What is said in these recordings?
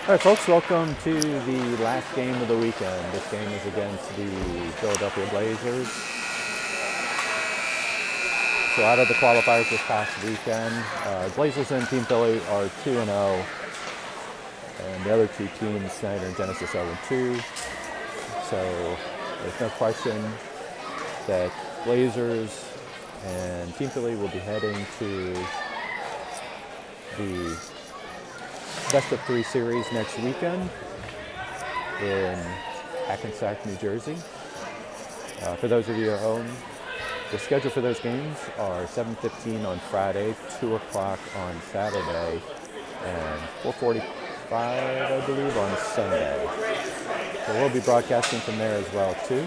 All right, folks, welcome to the last game of the weekend. This game is against the Philadelphia Blazers. So out of the qualifiers this past weekend, Blazers and Team Philly are 2-0, and the other two teams, Snyder and Genesis, 0-2. So there's no question that Blazers and Team Philly will be heading to the best of three series next weekend in Hackensack, New Jersey. For those of you at home, the schedule for those games are 7:15 on Friday, 2 o'clock on Saturday, and 4:45, I believe, on Sunday. So we'll be broadcasting from there as well, too.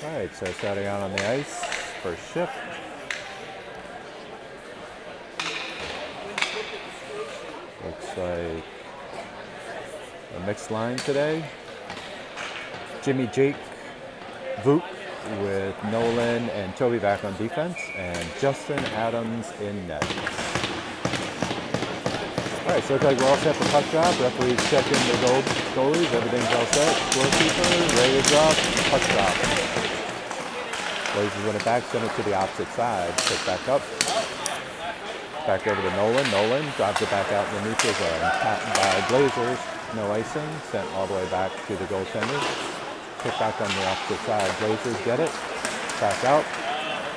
All right, so starting out on the ice, first shift. Looks like a mixed line today. Jimmy, Jake, Vuk with Nolan and Toby back on defense, and Justin Adams in net. All right, so it looks like we're all set for puck drop. Referees checking the goalies. Everything's all set. Scorekeeper ready to drop. Puck drop. Blazers win it back, send it to the opposite side. Pick back up. Back over to Nolan. Nolan drives it back out in the neutral zone. Tapped by Blazers. No icing. Sent all the way back to the goaltender. Pick back on the opposite side. Blazers get it. Back out.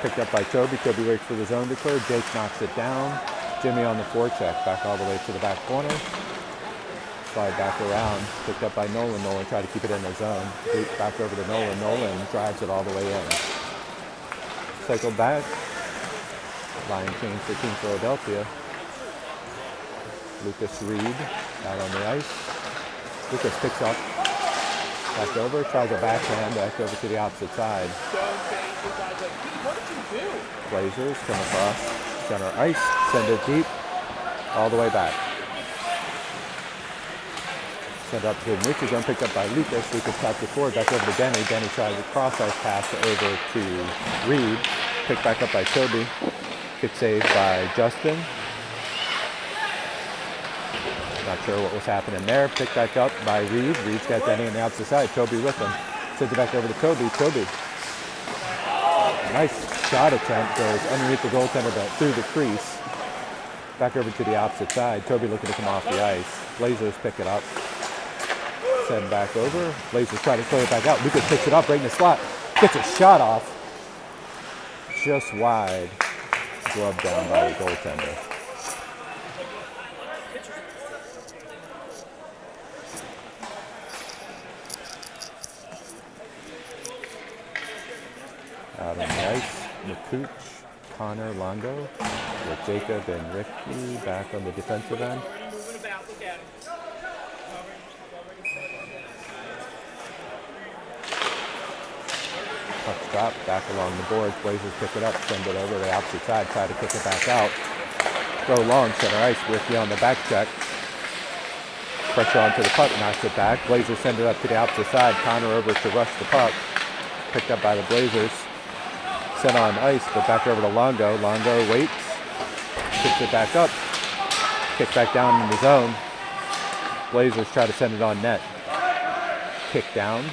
Picked up by Toby. Toby waits for the zone to clear. Jake knocks it down. Jimmy on the forecheck. Back all the way to the back corner. Slide back around. Picked up by Nolan. Nolan tried to keep it in the zone. Back over to Nolan. Nolan drives it all the way in. Cycle back. Line change for Team Philadelphia. Lucas Reed out on the ice. Lucas picks up. Back over. Tries a backhand. Back over to the opposite side. Blazers come across center ice. Send it deep. All the way back. Send up to the neutral zone. Picked up by Lucas. Lucas taps it forward. Back over to Denny. Denny tries a cross-ice pass over to Reed. Picked back up by Toby. Good save by Justin. Not sure what was happening there. Picked back up by Reed. Reed's got Denny on the opposite side. Toby with him. Sends it back over to Toby. Toby. Nice shot attempt. Goes underneath the goaltender but through the crease. Back over to the opposite side. Toby looking to come off the ice. Blazers pick it up. Send back over. Blazers try to clear it back out. Lucas picks it up right in the slot. Gets a shot off. Just wide. Glove down by the goaltender. Out on the ice, McCooch, Connor, Longo, with Jacob and Ricky back on the defensive end. Puck drop, back along the boards. Blazers pick it up, send it over to the opposite side, try to kick it back out. Go long, center ice, Ricky on the back check. Pressure onto the puck, knocks it back. Blazers send it up to the opposite side. Connor over to rush the puck. Picked up by the Blazers. Sent on ice, but back over to Longo. Longo waits, kicks it back up. Kick back down in the zone. Blazers try to send it on net. Kick down.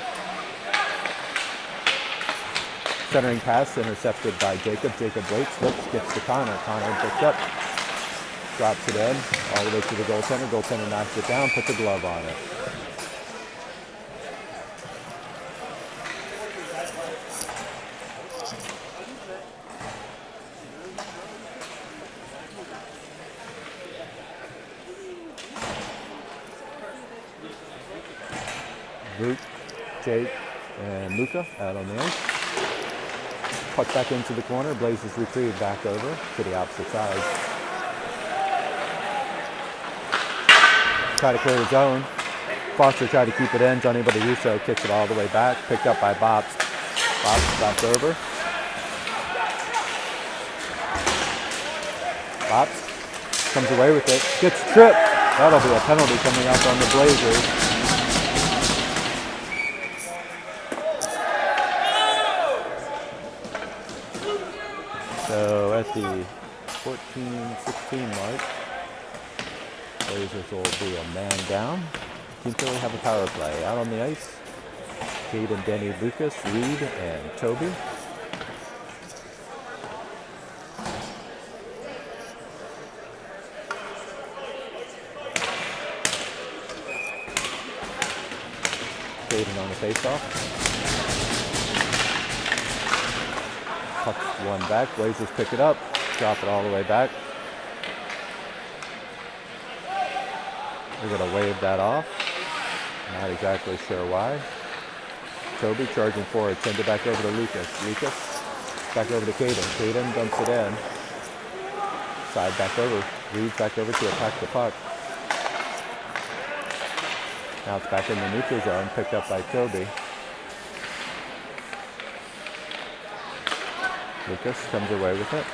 Centering pass intercepted by Jacob. Jacob waits, flips, gets to Connor. Connor picks up, drops it in, all the way to the goaltender. Goaltender knocks it down, puts a glove on it. Luke, Jake, and Luca out on the ice. Puck back into the corner. Blazers retrieve back over to the opposite side. Try to clear the zone. Foster tried to keep it in. Unable to do so. Kicks it all the way back. Picked up by Bops. Bops back over. Bops comes away with it. Gets tripped. That'll be a penalty coming up on the Blazers. So at the 14-16 mark, Blazers will be a man down. Team Philly have a power play. Out on the ice, Caden, Denny, Lucas, Reed, and Toby. Caden on the faceoff. Puck's one back. Blazers pick it up. Drop it all the way back. We're going to wave that off. Not exactly sure why. Toby charging forward. Send it back over to Lucas. Lucas back over to Caden. Caden dumps it in. Side back over. Reed back over to attack the puck. Now it's back in the neutral zone. Picked up by Toby. Lucas comes away with it.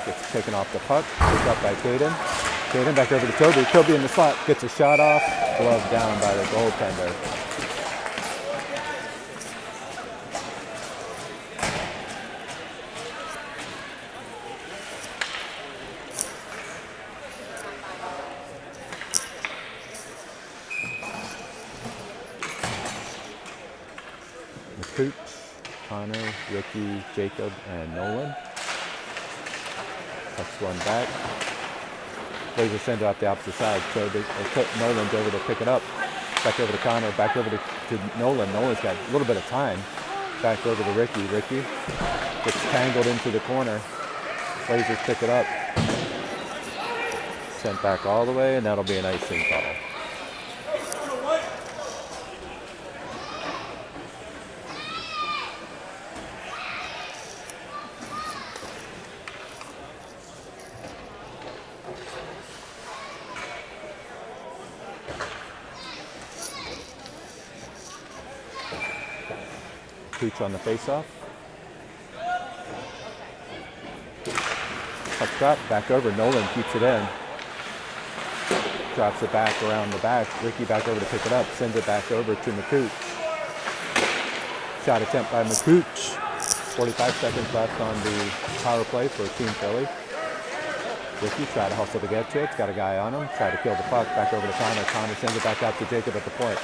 Gets taken off the puck. Picked up by Caden. Caden back over to Toby. Toby in the slot. Gets a shot off. Glove down by the goaltender. Cooch, Connor, Ricky, Jacob, and Nolan. Pucks one back. Blazers send it off the opposite side. Nolan's over to pick it up. Back over to Connor. Back over to Nolan. Nolan's got a little bit of time. Back over to Ricky. Ricky gets tangled into the corner. Blazers pick it up. Sent back all the way, and that'll be an icing call. Cooch on the faceoff. Puck drop, back over. Nolan keeps it in. Drops it back around the back. Ricky back over to pick it up. Sends it back over to McCooch. Shot attempt by McCooch. 45 seconds left on the power play for Team Philly. Ricky try to hustle to get to it. Got a guy on him. Try to kill the puck. Back over to Connor. Connor sends it back out to Jacob at the point.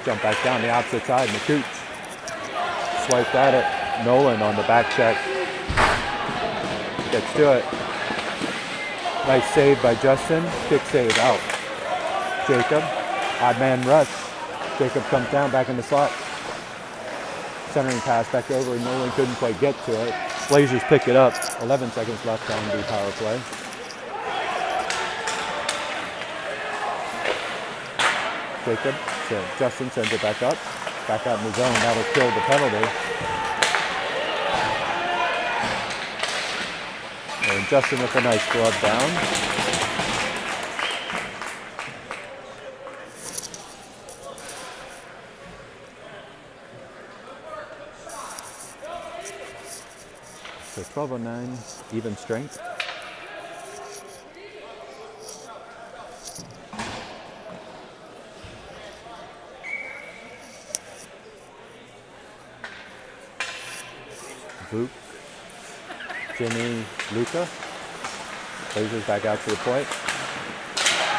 Jump back down the opposite side. McCooch swiped at it. Nolan on the back check. Gets to it. Nice save by Justin. Kick save out. Jacob. Odd man rush. Jacob comes down back in the slot. Centering pass back over. Nolan couldn't quite get to it. Blazers pick it up. 11 seconds left on the power play. Jacob. So Justin sends it back up. Back out in the zone. That'll kill the penalty. And Justin with a nice glove down. So 12:09, even strength. Luke, Jimmy, Luca. Blazers back out to the point.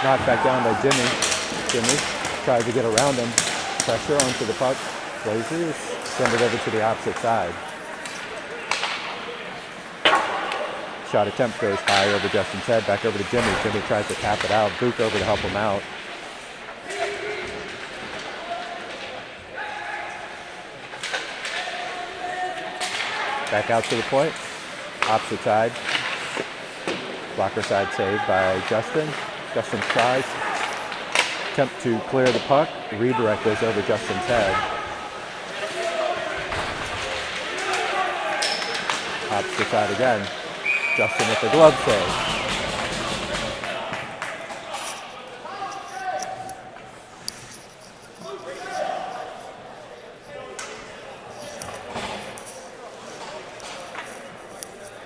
Knocked back down by Jimmy. Jimmy tries to get around him. Pressure onto the puck. Blazers send it over to the opposite side. Shot attempt goes high over Justin's head. Back over to Jimmy. Jimmy tries to tap it out. Book over to help him out. Back out to the point. Opposite side. Blocker side save by Justin. Justin tries. Attempt to clear the puck. Redirect goes over Justin's head. Opposite side again. Justin with the glove save.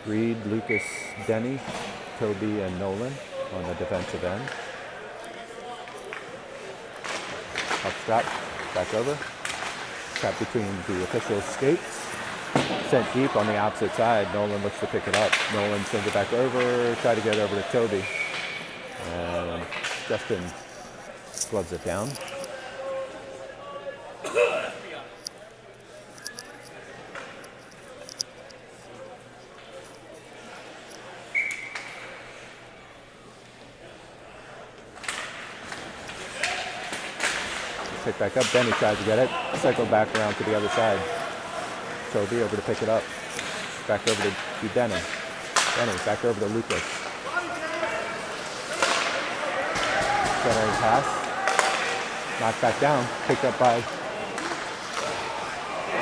Reed, Lucas, Denny, Toby, and Nolan on the defensive end. Up strap, back over. Trap between the officials' skates. Sent deep on the opposite side. Nolan looks to pick it up. Nolan sends it back over, try to get over to Toby. And Justin gloves it down. Pick back up. Denny tries to get it. Cycle back around to the other side. Toby over to pick it up. Back over to Denny. Denny back over to Lucas. Centering pass. Knocked back down. Picked up by...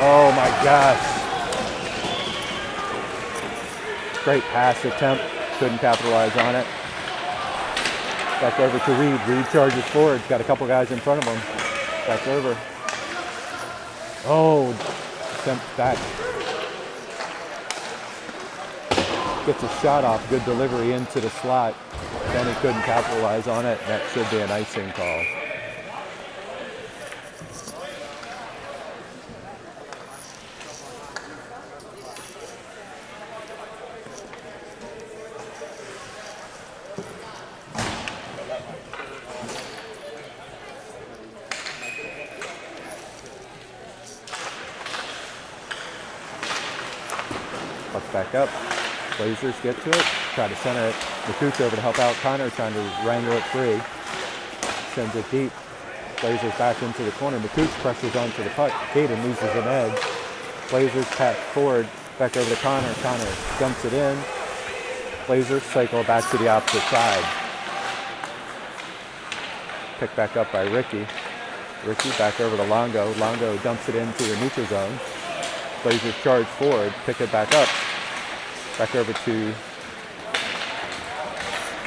Oh my gosh. Great pass attempt. Couldn't capitalize on it. Back over to Reed. Reed charges forward. Got a couple guys in front of him. Back over. Oh, attempt back. Gets a shot off. Good delivery into the slot. Then he couldn't capitalize on it. That should be an icing call. Back up. Blazers get to it. Try to center it. McCooch over to help out Connor, trying to wrangle it free. Sends it deep. Blazers back into the corner. McCooch pressures onto the puck. Caden loses an edge. Blazers pass forward. Back over to Connor. Connor dumps it in. Blazers cycle back to the opposite side. Picked back up by Ricky. Ricky back over to Longo. Longo dumps it into the neutral zone. Blazers charge forward. Pick it back up. Back over to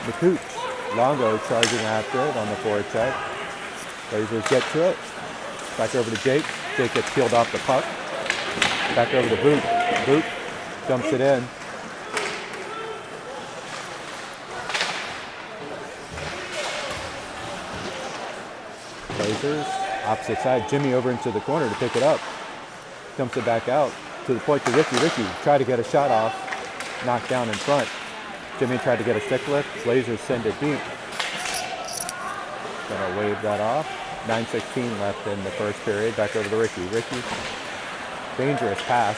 McCooch. Longo charging after it on the forward check. Blazers get to it. Back over to Jake. Jake gets peeled off the puck. Back over to Boot. Boot dumps it in. Blazers, opposite side. Jimmy over into the corner to pick it up. Dumps it back out to the point to Ricky. Ricky tried to get a shot off. Knocked down in front. Jimmy tried to get a stick lift. Blazers send it deep. Gonna wave that off. 9:16 left in the first period. Back over to Ricky. Ricky, dangerous pass.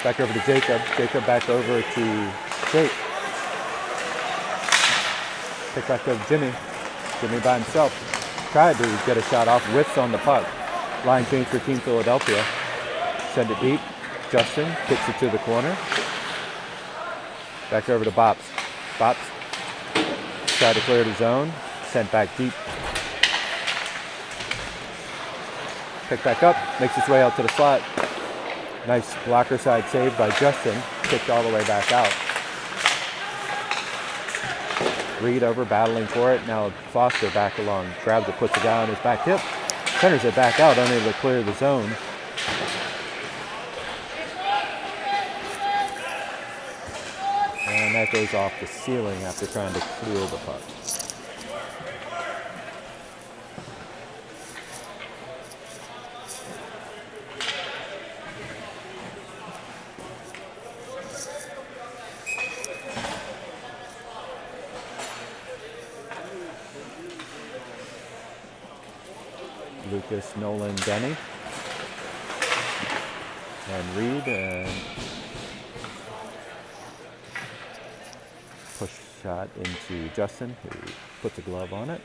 Back over to Jacob. Jacob back over to Jake. Pick back up Jimmy. Jimmy by himself. Tried to get a shot off. Whiffs on the puck. Line change for Team Philadelphia. Send it deep. Justin kicks it to the corner. Back over to Bops. Bops tried to clear the zone. Sent back deep. Picked back up. Makes its way out to the slot. Nice blocker side save by Justin. Kicked all the way back out. Reed over, battling for it. Now Foster back along. Grabs it, puts the guy on his back hip. Centers it back out, unable to clear the zone. And that goes off the ceiling after trying to clear the puck. Lucas, Nolan, Denny, and Reed, and push shot into Justin, who puts a glove on it.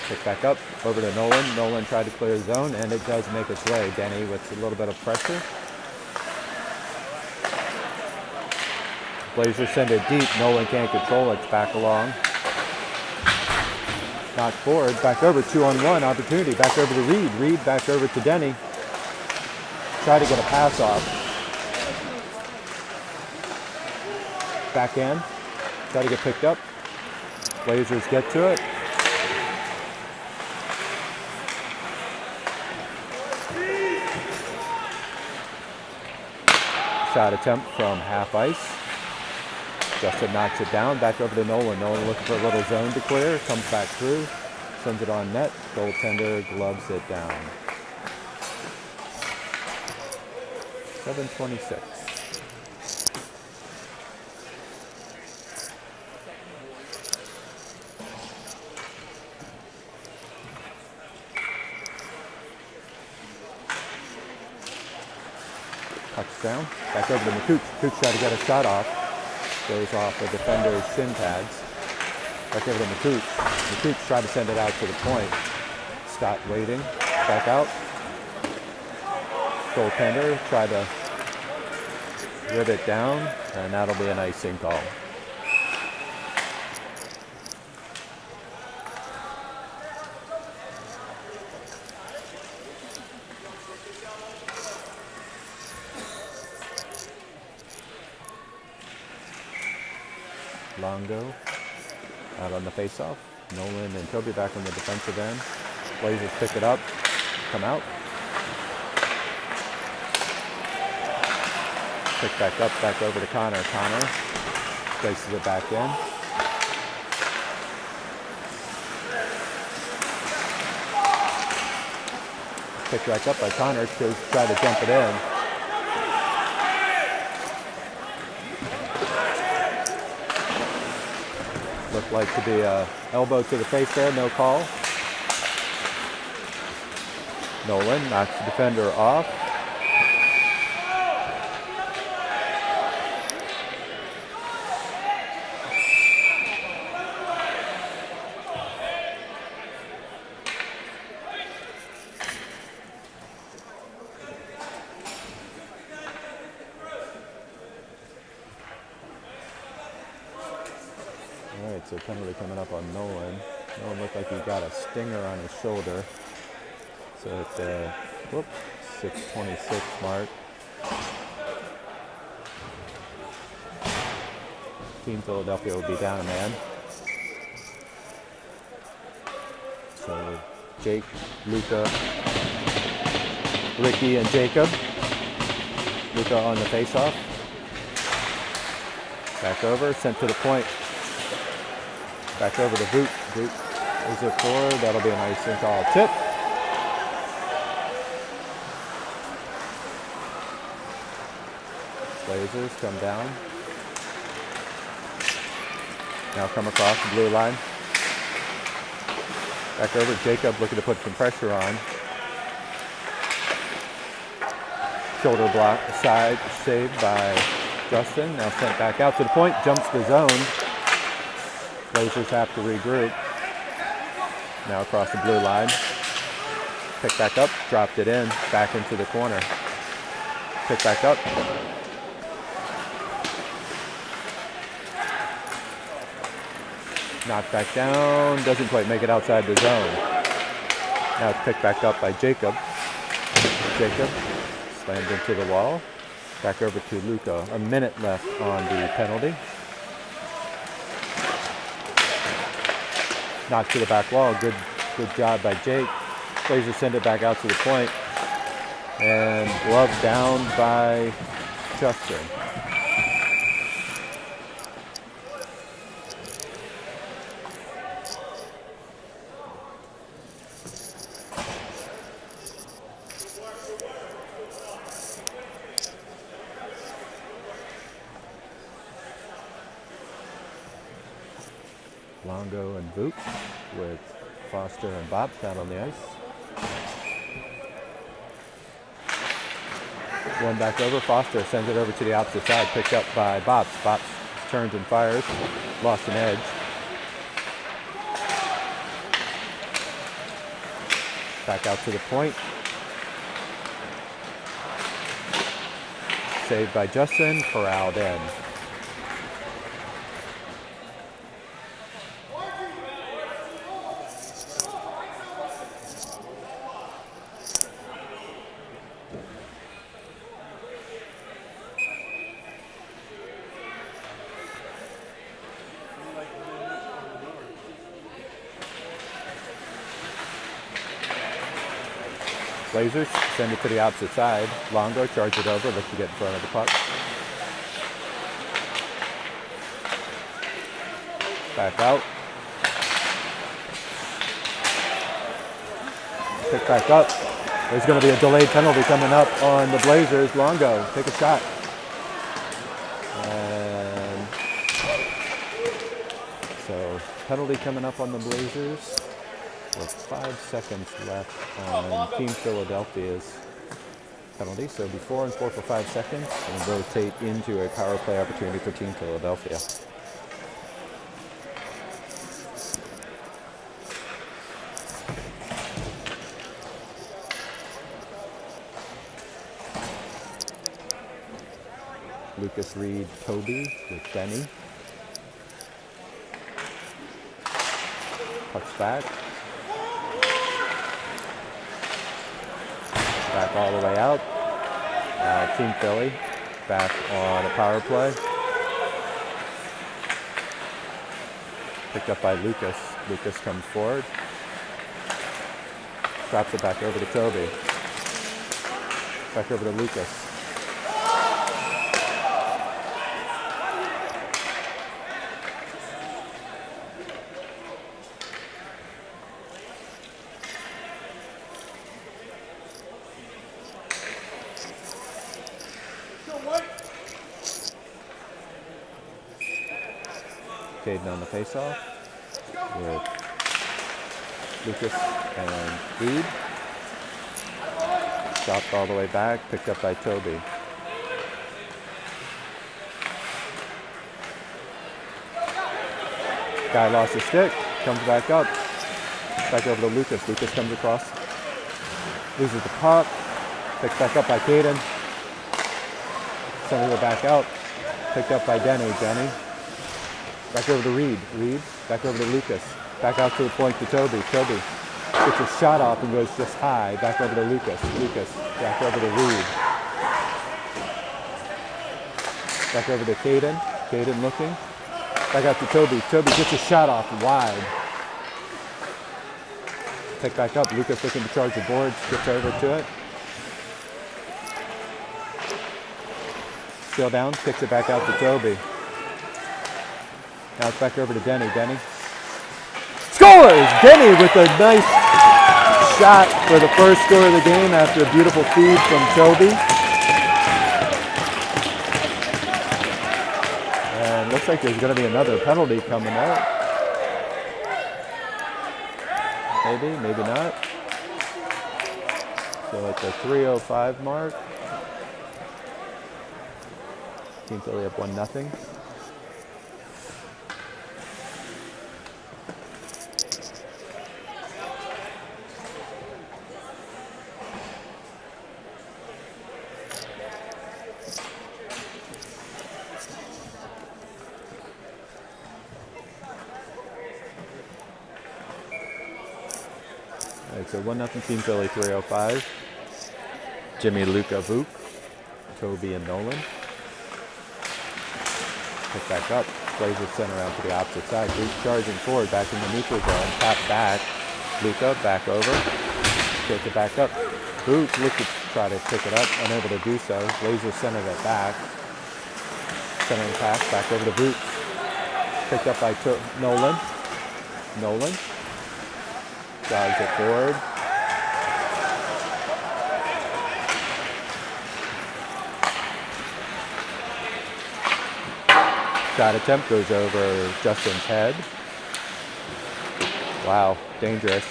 Pick back up, over to Nolan. Nolan tried to clear the zone, and it does make its way. Denny with a little bit of pressure. Blazers send it deep. Nolan can't control it. It's back along. Not forward. Back over. 2-on-1 opportunity. Back over to Reed. Reed back over to Denny. Try to get a pass off. Backhand. Try to get picked up. Blazers get to it. Shot attempt from half ice. Justin knocks it down. Back over to Nolan. Nolan looking for a little zone to clear. Comes back through. Sends it on net. Goaltender gloves it down. 7:26. Touchdown. Back over to McCooch. McCooch tried to get a shot off. Goes off the defender's shin pads. Back over to McCooch. McCooch tried to send it out to the point. Scott waiting. Back out. Goaltender tried to rip it down, and that'll be an icing call. Longo out on the faceoff. Nolan and Toby back on the defensive end. Blazers pick it up, come out. Pick back up, back over to Connor. Connor places it back in. Picked back up by Connor to try to jump it in. Looked like to be an elbow to the face there, no call. Nolan knocks the defender off. All right, so penalty coming up on Nolan. Nolan looked like he got a stinger on his shoulder. So at the 6:26 mark. Team Philadelphia will be down a man. So Jake, Luca, Ricky, and Jacob. Luca on the faceoff. Back over, sent to the point. Back over to Boot. Boot is it forward. That'll be an icing call. Tip. Blazers come down. Now come across the blue line. Back over. Jacob looking to put some pressure on. Shoulder block side saved by Justin. Now sent back out to the point. Jumps the zone. Blazers have to regroup. Now across the blue line. Pick back up. Dropped it in. Back into the corner. Pick back up. Knocked back down. Doesn't quite make it outside the zone. Now it's picked back up by Jacob. Jacob slammed into the wall. Back over to Luca. A minute left on the penalty. Knocked to the back wall. Good job by Jake. Blazers send it back out to the point. And glove down by Justin. Longo and Boot with Foster and Bobs out on the ice. One back over. Foster sends it over to the opposite side. Picked up by Bobs. Bobs turns and fires. Lost an edge. Back out to the point. Saved by Justin, corralled in. Blazers send it to the opposite side. Longo charge it over, look to get in front of the puck. Back out. Pick back up. There's going to be a delayed penalty coming up on the Blazers. Longo, take a shot. And so penalty coming up on the Blazers. With 5 seconds left on Team Philadelphia's penalty. So be 4 and 4 for 5 seconds and rotate into a power play opportunity for Team Philadelphia. Lucas Reed, Toby with Benny. Pucks back. Back all the way out. Team Philly back on a power play. Picked up by Lucas. Lucas comes forward. Drops it back over to Toby. Back over to Lucas. Caden on the faceoff with Lucas and Reed. Dropped all the way back, picked up by Toby. Guy lost his stick, comes back up. Back over to Lucas. Lucas comes across, loses the puck, picked back up by Caden. Sends it back out, picked up by Denny. Denny. Back over to Reed. Reed. Back over to Lucas. Back out to the point to Toby. Toby gets a shot off and goes just high. Back over to Lucas. Lucas. Back over to Reed. Back over to Caden. Caden looking. Back out to Toby. Toby gets a shot off wide. Pick back up. Lucas looking to charge the boards. Gets over to it. Still down. Kicks it back out to Toby. Now it's back over to Denny. Denny scores! Denny with a nice shot for the first score of the game after a beautiful feed from Toby. And looks like there's going to be another penalty coming out. Maybe, maybe not. So at the 3:05 mark, Team Philly up 1-0. So 1-0 Team Philly, 3:05. Jimmy, Luca, Vuk, Toby, and Nolan. Pick back up. Blazers sent around to the opposite side. Vuk charging forward, back in the neutral zone. Tap back. Luca back over. Take it back up. Vuk looked to try to pick it up, unable to do so. Blazers centered it back. Centering pass back over to Vuk. Picked up by Nolan. Nolan. Jogs it forward. Shot attempt goes over Justin's head. Wow, dangerous.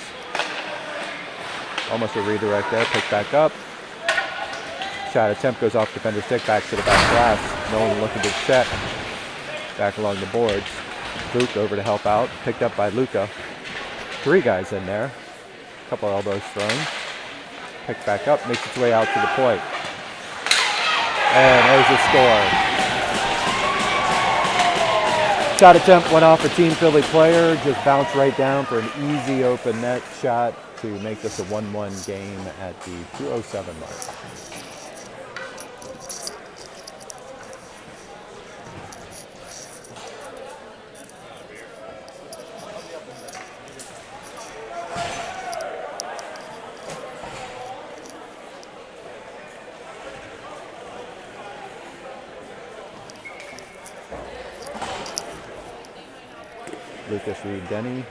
Almost a redirect there, picked back up. Shot attempt goes off defender's stick, back to the back glass. Nolan looking to check. Back along the boards. Vuk over to help out, picked up by Luca. 3 guys in there. Couple elbows thrown. Picked back up, makes its way out to the point. And there's the score. Shot attempt went off a Team Philly player, just bounced right down for an easy open net shot to make this a 1-1 game at the 2:07 mark. Lucas Reed Denny,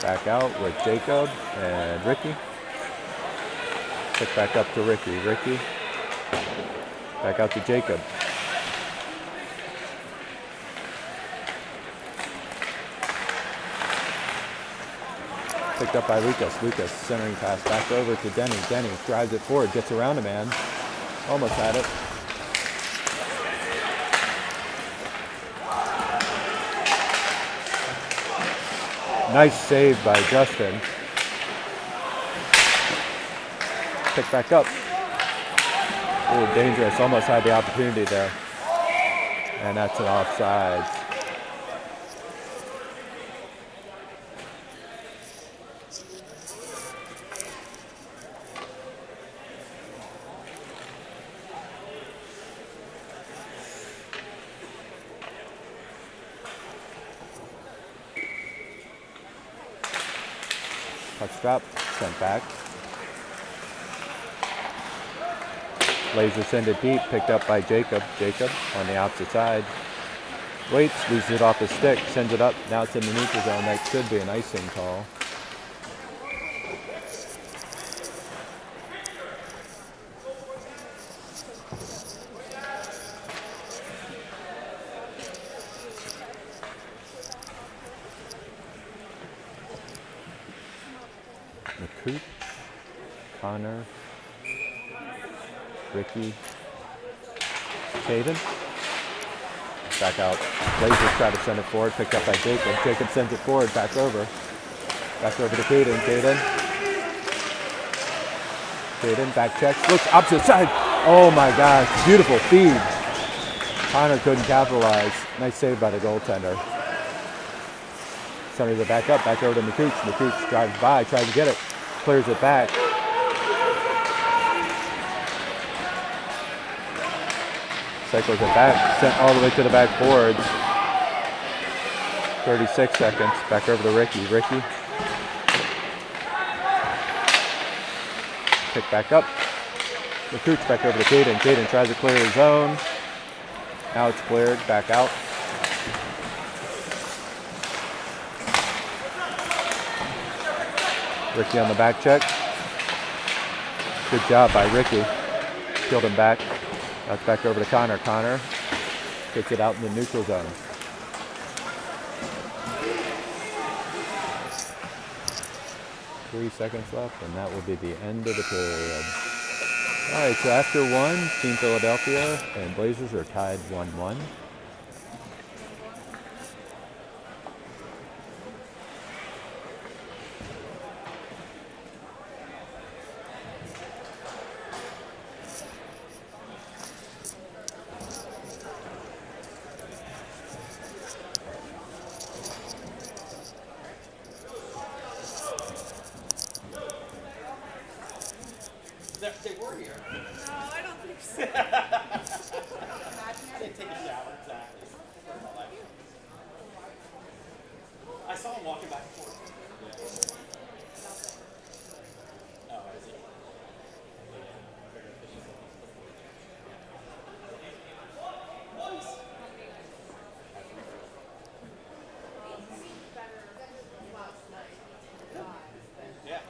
back out with Jacob and Ricky. Pick back up to Ricky. Ricky, back out to Jacob. Picked up by Lucas. Lucas centering pass back over to Denny. Denny drives it forward, gets around a man. Almost had it. Nice save by Justin. Pick back up. Oh, dangerous. Almost had the opportunity there. And that's an offside. Puck drop, sent back. Laser send it deep, picked up by Jacob. Jacob on the opposite side. Waits, loses it off his stick, sends it up. Now it's in the neutral zone. That could be an icing call. McCoop, Connor, Ricky, Caden. Back out. Blazers try to send it forward, picked up by Jacob. Jacob sends it forward, back over. Back over to Caden. Caden. Caden, back checks, looks opposite side. Oh my gosh, beautiful feed. Connor couldn't capitalize. Nice save by the goaltender. Centers it back up, back over to McCooch. McCooch drives by, tries to get it, clears it back. Cycles it back, sent all the way to the back boards. 36 seconds, back over to Ricky. Ricky. Pick back up. McCooch back over to Caden. Caden tries to clear the zone. Now it's cleared, back out. Ricky on the back check. Good job by Ricky. Killed him back. That's back over to Connor. Connor gets it out in the neutral zone. Three seconds left, and that will be the end of the period. All right, so after one, Team Philadelphia and Blazers are tied 1-1. They were here. No, I don't think so. I didn't take a shower, exactly. I saw him walking back and forth. Yeah. Oh, is he? Yeah.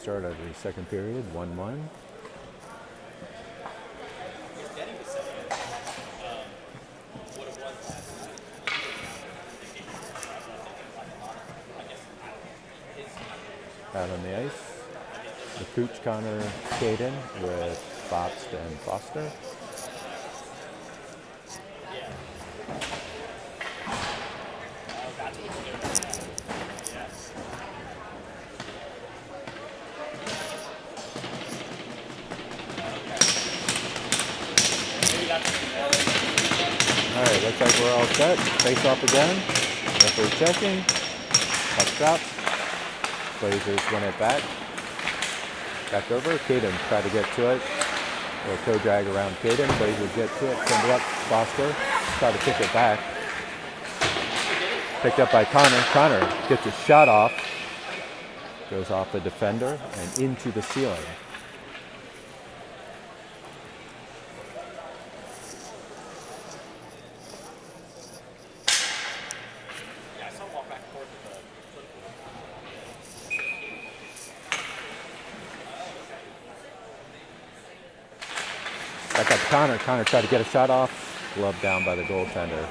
start of the second period, 1-1. Danny was saying what it was last night. Out on the ice, the Cooch, Connor, Caden with Bobst and Foster. All right, looks like we're all set. Face off again. Referee checking. Puck drop. Blazers win it back. Back over. Caden try to get to it. Little toe drag around Caden. Blazers get to it. Send it up. Foster try to kick it back. Picked up by Connor. Connor gets a shot off. Goes off the defender and into the ceiling. Back up to Connor. Connor tried to get a shot off. Glove down by the goaltender.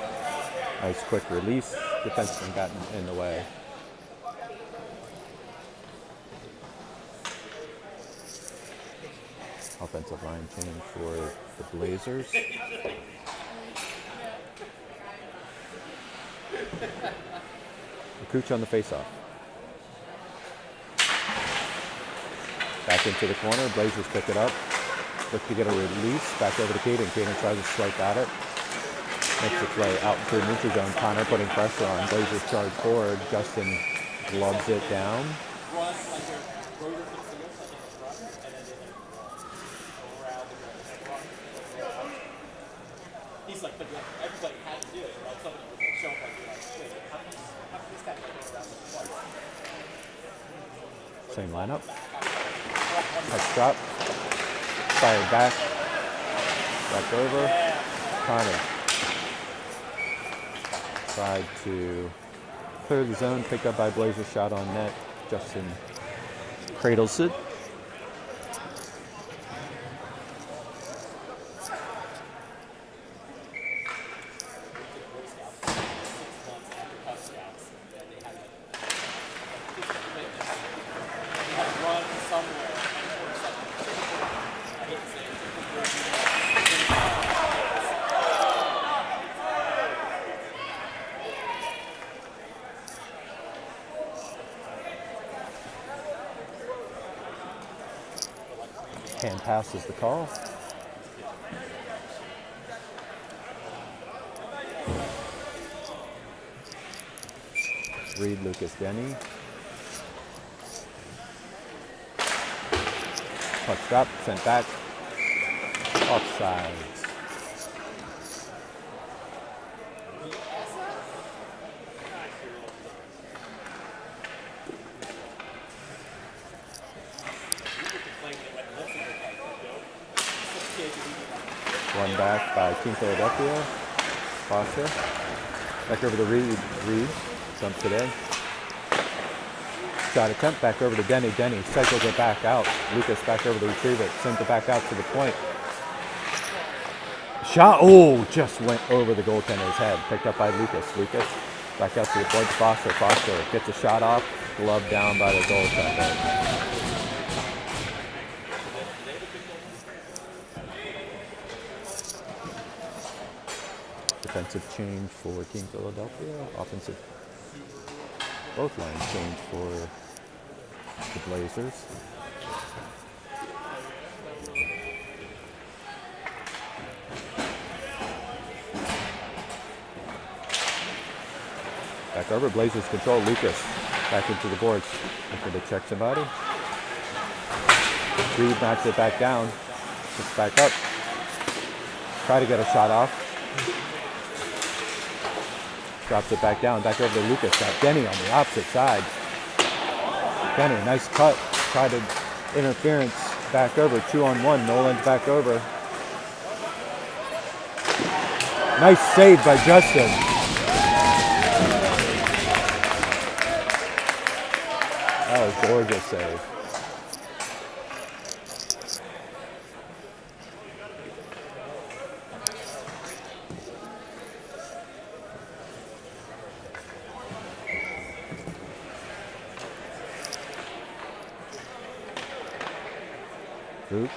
Nice quick release. Defenseman got in the way. Offensive line change for the Blazers. Cooch on the faceoff. Back into the corner. Blazers pick it up. Look to get a release. Back over to Caden. Caden tries to swipe at it. Makes the play out into the neutral zone. Connor putting pressure on. Blazers charge forward. Justin gloves it down. He's like, but everybody had to do it. Like somebody would show up and be like, wait, how can this guy go around twice? Same lineup. Touch drop. Fired back. Back over. Connor tried to clear the zone. Picked up by Blazer. Shot on net. Justin cradles it. Hand pass is the call. Reed, Lucas, Denny. Puck drop, sent back. Offsides. One back by Team Philadelphia. Foster. Back over to Reed. Reed jumps it in. Shot attempt back over to Denny. Denny cycles it back out. Lucas back over to retrieve it. Sends it back out to the point. Shot. Oh, just went over the goaltender's head. Picked up by Lucas. Lucas back out to the point to Foster. Foster gets a shot off. Glove down by the goaltender. Defensive change for Team Philadelphia. Offensive, both lines change for the Blazers. Back over, Blazers control. Lucas back into the boards. Looking to check somebody. Reed knocks it back down. Gets back up. Try to get a shot off. Drops it back down, back over to Lucas. Got Denny on the opposite side. Denny, nice cut. Tried to interference back over. 2-on-1. Nolan's back over. Nice save by Justin. That was a gorgeous save. Boot.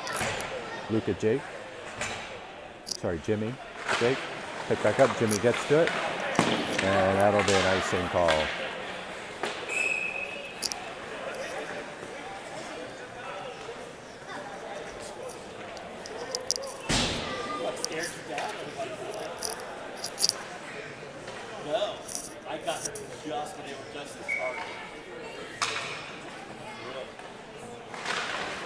Luca, Jake. Sorry, Jimmy. Jake. Pick back up. Jimmy gets to it. And that'll be an icing call. Like scared to death? Or like, no. I got her just when they were just starting.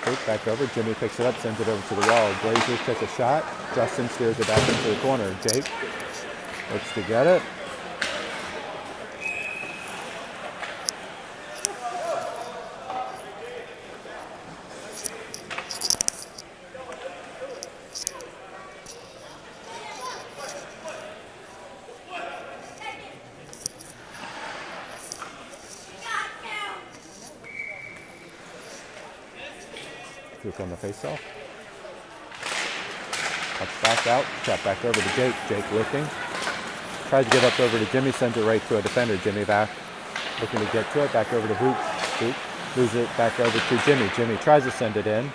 Boot back over. Jimmy picks it up, sends it over to the wall. Blazers take a shot. Justin steers it back into the corner. Jake looks to get it. Luke on the face-off. Cuts back out. Shot back over to Jake. Jake looking. Tries to get up over to Jimmy. Sends it right to a defender. Jimmy back. Looking to get to it. Back over to Boot. Boot moves it back over to Jimmy. Jimmy tries to send it in.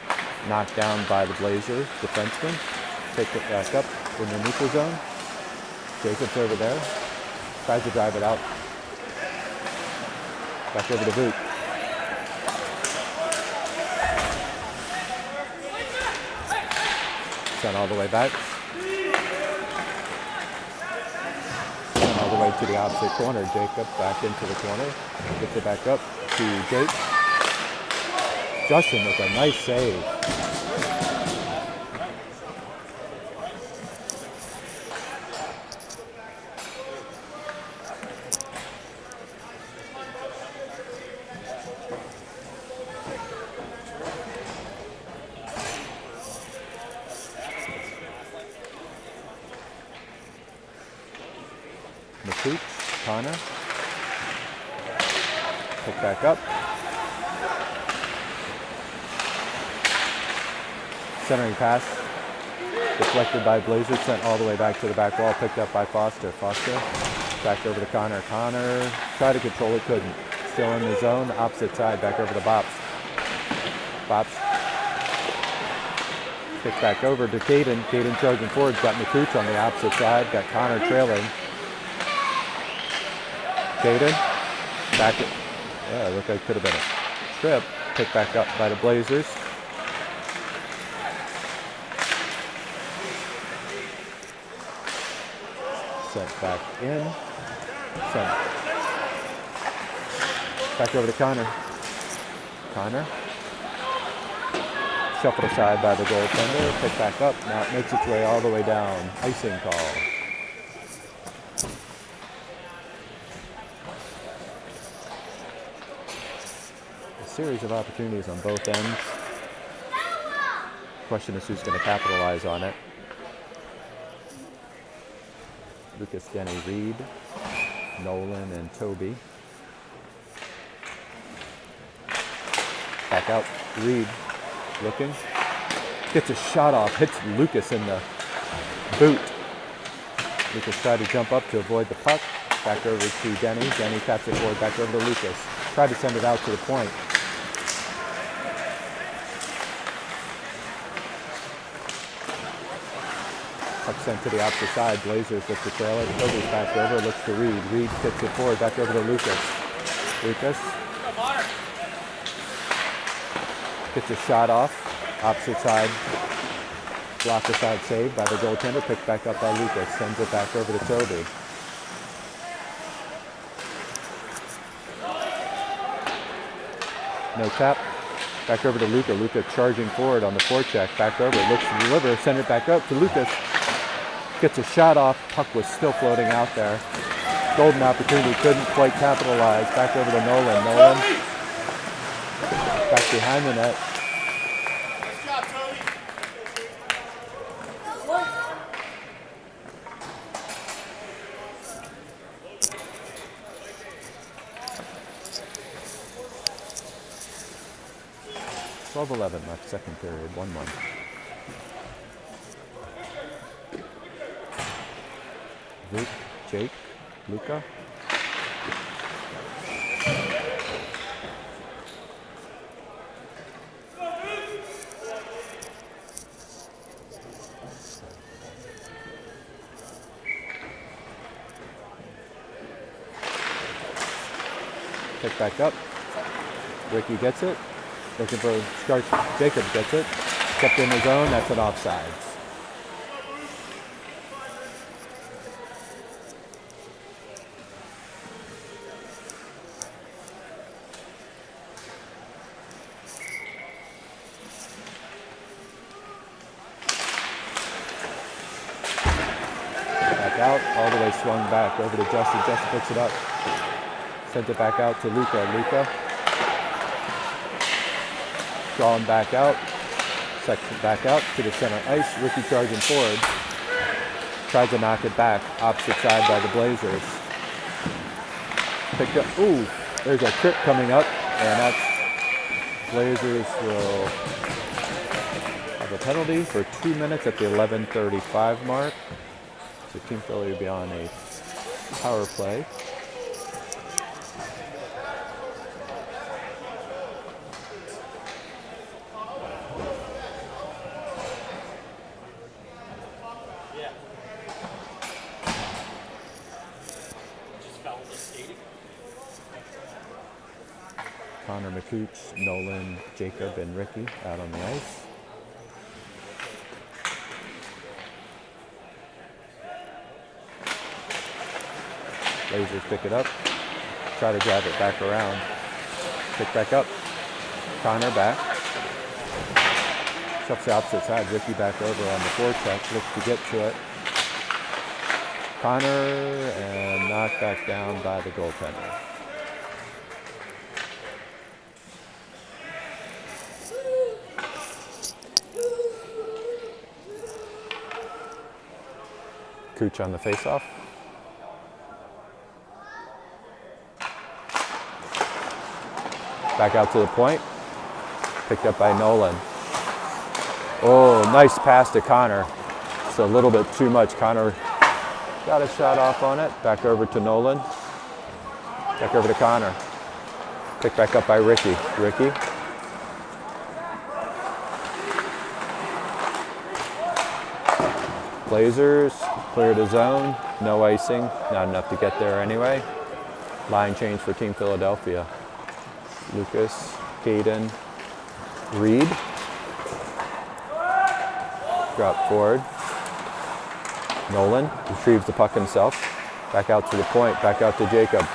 Knocked down by the Blazers defenseman. Take it back up in the neutral zone. Jacob's over there. Tries to drive it out. Back over to Boot. Sent all the way back. Sent all the way to the opposite corner. Jacob back into the corner. Gets it back up to Jake. Justin with a nice save. McCooch, Connor. Pick back up. Centering pass. Deflected by Blazers, sent all the way back to the back wall. Picked up by Foster. Foster back over to Connor. Connor tried to control it, couldn't. Still in the zone, opposite side, back over to Bops. Bops. Pick back over to Caden. Caden charging forward. Got McCooch on the opposite side. Got Connor trailing. Caden, back it. Yeah, it looked like it could have been a trip. Picked back up by the Blazers. Sent back in. Sent back over to Connor. Connor. Shuffled aside by the goaltender. Picked back up. Now it makes its way all the way down. Icing call. Series of opportunities on both ends. Question is who's going to capitalize on it. Lucas, Denny, Reed, Nolan, and Toby. Back out, Reed looking. Gets a shot off, hits Lucas in the boot. Lucas tried to jump up to avoid the puck. Back over to Denny. Denny taps it forward, back over to Lucas. Tried to send it out to the point. Puck sent to the opposite side. Blazers look to trail it. Toby's back over, looks to Reed. Reed kicks it forward, back over to Lucas. Lucas gets a shot off. Opposite side. Blocked aside save by the goaltender. Picked back up by Lucas. Sends it back over to Toby. No tap. Back over to Luca. Luca charging forward on the forecheck. Back over. Looks to deliver. Send it back up to Lucas. Gets a shot off. Puck was still floating out there. Golden opportunity. Couldn't quite capitalize. Back over to Nolan. Nolan. Back behind the net. Nice job, Toby. 12-11 left, second period, 1-1. Luke, Jake, Luca. Pick back up. Ricky gets it. Looking for Scarf. Jacob gets it. Kept in his own. That's an offsides. Back out. All the way swung back over to Justin. Justin picks it up. Sent it back out to Luca. Luca. Drawing back out. Section back out to the center ice. Ricky charging forward. Tries to knock it back. Opposite side by the Blazers. Picked up. Ooh, there's a trip coming up. And that's Blazers will have a penalty for 2 minutes at the 11:35 mark. So Team Philly will be on a power play. Connor McCooch, Nolan, Jacob, and Ricky out on the ice. Blazers pick it up, try to grab it back around. Pick back up, Connor back. Chucks the opposite side, Ricky back over on the forecheck, looks to get to it. Connor, and knocked back down by the goaltender. Cooch on the faceoff. Back out to the point. Picked up by Nolan. Oh, nice pass to Connor. It's a little bit too much. Connor got a shot off on it. Back over to Nolan. Back over to Connor. Picked back up by Ricky. Ricky. Blazers clear the zone. No icing. Not enough to get there anyway. Line change for Team Philadelphia. Lucas, Caden, Reed. Drop forward. Nolan retrieves the puck himself. Back out to the point. Back out to Jacob.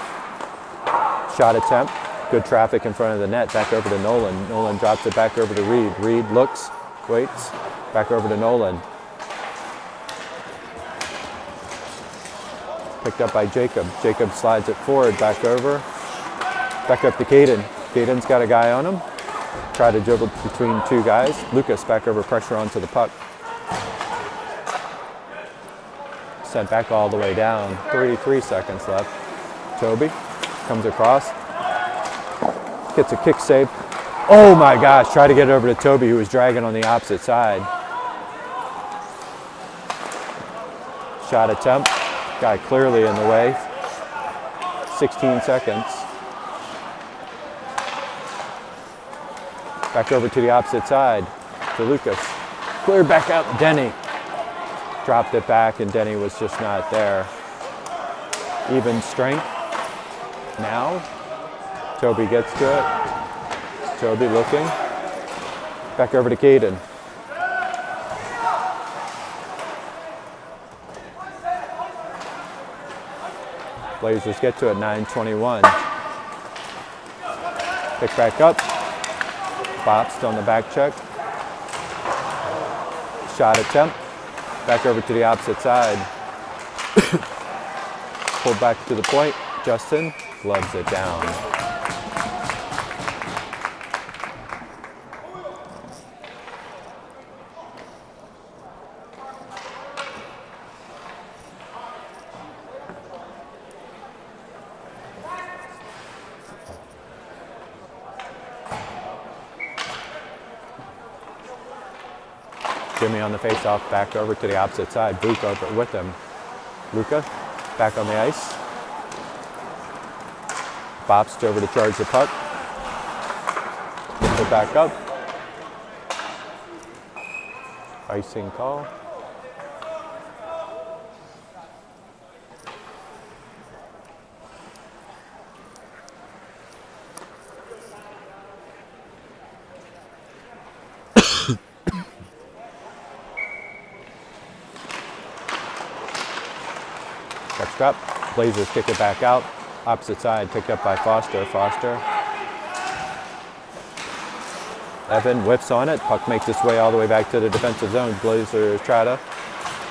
Shot attempt. Good traffic in front of the net. Back over to Nolan. Nolan drops it back over to Reed. Reed looks, waits. Back over to Nolan. Picked up by Jacob. Jacob slides it forward, back over. Back up to Caden. Caden's got a guy on him. Try to dribble between two guys. Lucas back over, pressure onto the puck. Sent back all the way down. 33 seconds left. Toby comes across. Gets a kick save. Oh my gosh, try to get it over to Toby, who was dragging on the opposite side. Shot attempt. Guy clearly in the way. 16 seconds. Back over to the opposite side to Lucas. Cleared back out, Denny. Dropped it back and Denny was just not there. Even strength. Now, Toby gets to it. Toby looking. Back over to Caden. Blazers get to it, 9:21. Pick back up. Bopst on the back check. Shot attempt. Back over to the opposite side. Pulled back to the point. Justin gloves it down. Jimmy on the faceoff, back over to the opposite side. Luke over with him. Luca back on the ice. Bops over to charge the puck. Gets it back up. Icing call. stop. Blazers kick it back out. Opposite side, picked up by Foster. Foster. Evan whiffs on it. Puck makes its way all the way back to the defensive zone. Blazers try to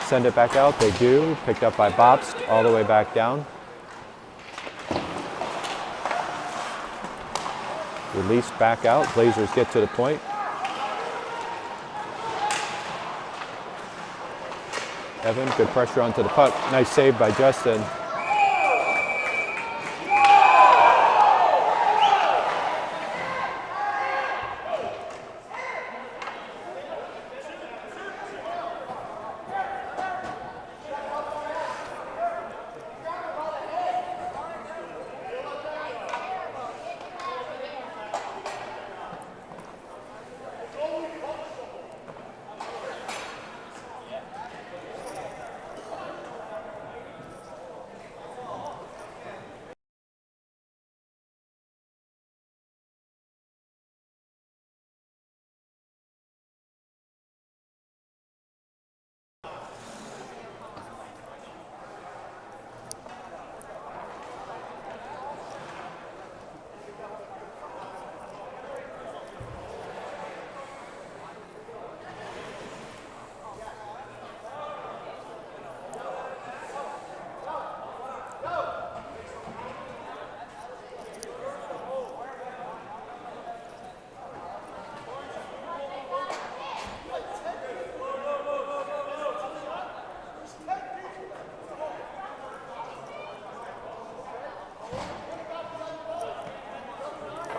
send it back out. They do. Picked up by Bobst all the way back down. Released back out. Blazers get to the point. Evan, good pressure onto the puck. Nice save by Justin.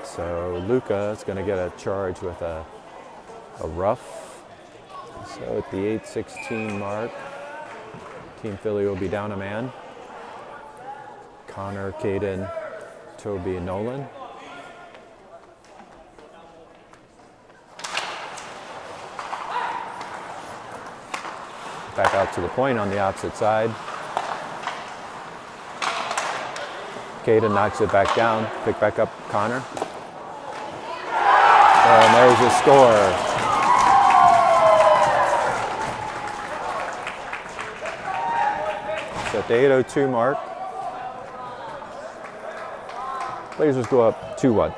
So Luca is going to get a charge with a rough. So at the 8:16 mark, Team Philly will be down a man. Connor, Caden, Toby, and Nolan. Back out to the point on the opposite side. Caden knocks it back down. Pick back up Connor. And there's a score. So at the 8:02 mark, Blazers go up 2-1.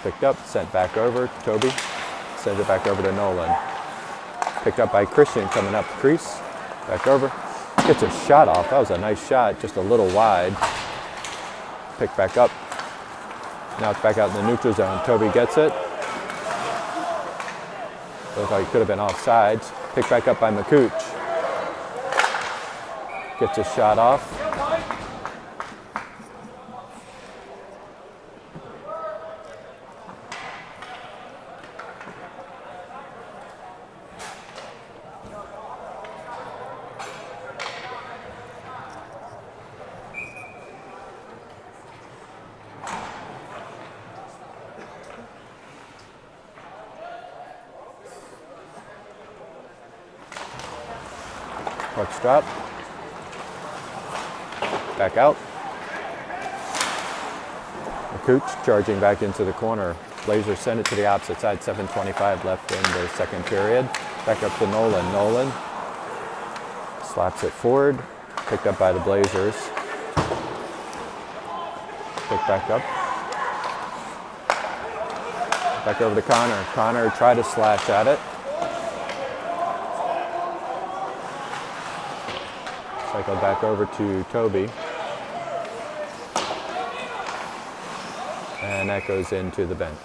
Picked up, sent back over. Toby sends it back over to Nolan. Picked up by Christian coming up the crease. Back over. Gets a shot off. That was a nice shot, just a little wide. Picked back up. Now it's back out in the neutral zone. Toby gets it. Looks like it could have been offsides. Picked back up by McCooch. Gets a shot off. Puck's drop. Back out. McCooch charging back into the corner. Blazers send it to the opposite side. 7:25 left in the second period. Back up to Nolan. Nolan slaps it forward. Picked up by the Blazers. Picked back up. Back over to Connor. Connor tried to slash at it. Cycle back over to Toby. And that goes into the bench.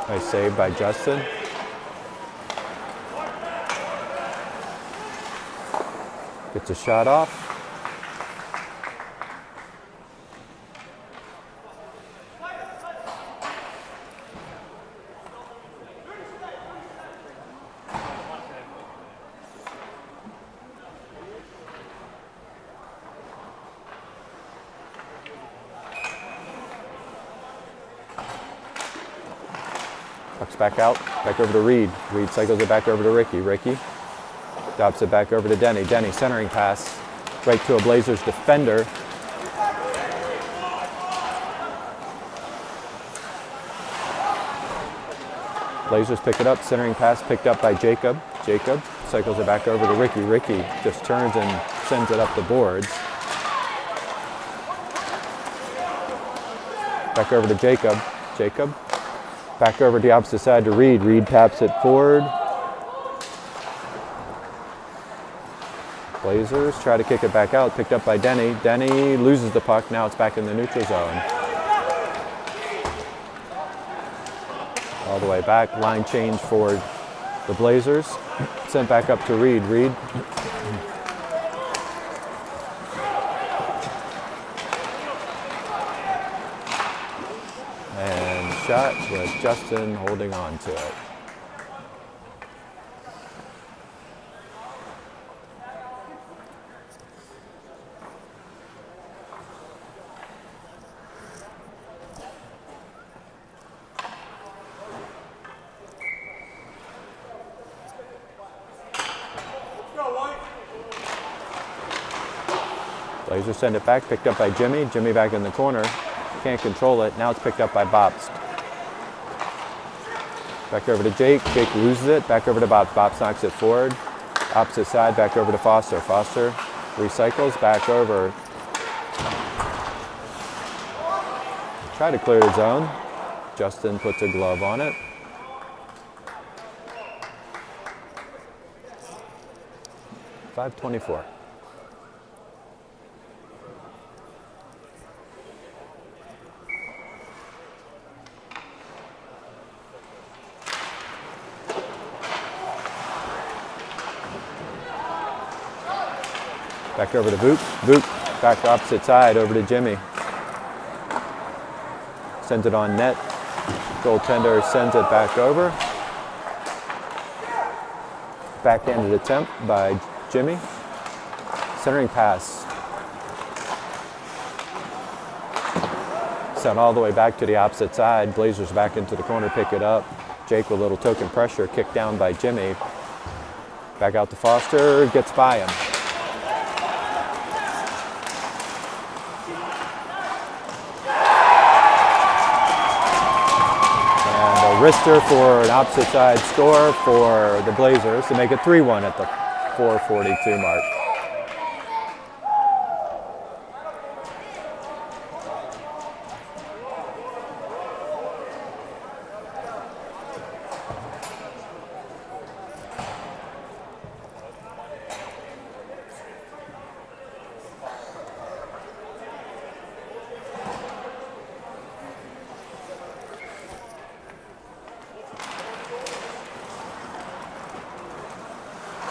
Nice save by Justin. Gets a shot off. Puck's back out, back over to Reed. Reed cycles it back over to Ricky. Ricky drops it back over to Denny. Denny centering pass right to a Blazers defender. Blazers pick it up, centering pass picked up by Jacob. Jacob cycles it back over to Ricky. Ricky just turns and sends it up the boards. Back over to Jacob. Jacob back over to the opposite side to Reed. Reed taps it forward. Blazers try to kick it back out, picked up by Denny. Denny loses the puck, now it's back in the neutral zone. All the way back, line change for the Blazers. Sent back up to Reed. Reed and shot with Justin holding on to it. Blazers send it back, picked up by Jimmy. Jimmy back in the corner. Can't control it. Now it's picked up by Bobst. Back over to Jake. Jake loses it. Back over to Bobst. Bobst knocks it forward. Opposite side, back over to Foster. Foster recycles, back over. Try to clear the zone. Justin puts a glove on it. .524. Back over to Vuk. Vuk back opposite side over to Jimmy. Sends it on net. Goaltender sends it back over. Backhanded attempt by Jimmy. Centering pass. Sent all the way back to the opposite side. Blazers back into the corner, pick it up. Jake with a little token pressure, kicked down by Jimmy. Back out to Foster, gets by him. Wrister for an opposite side score for the Blazers to make it 3-1 at the 4:42 mark.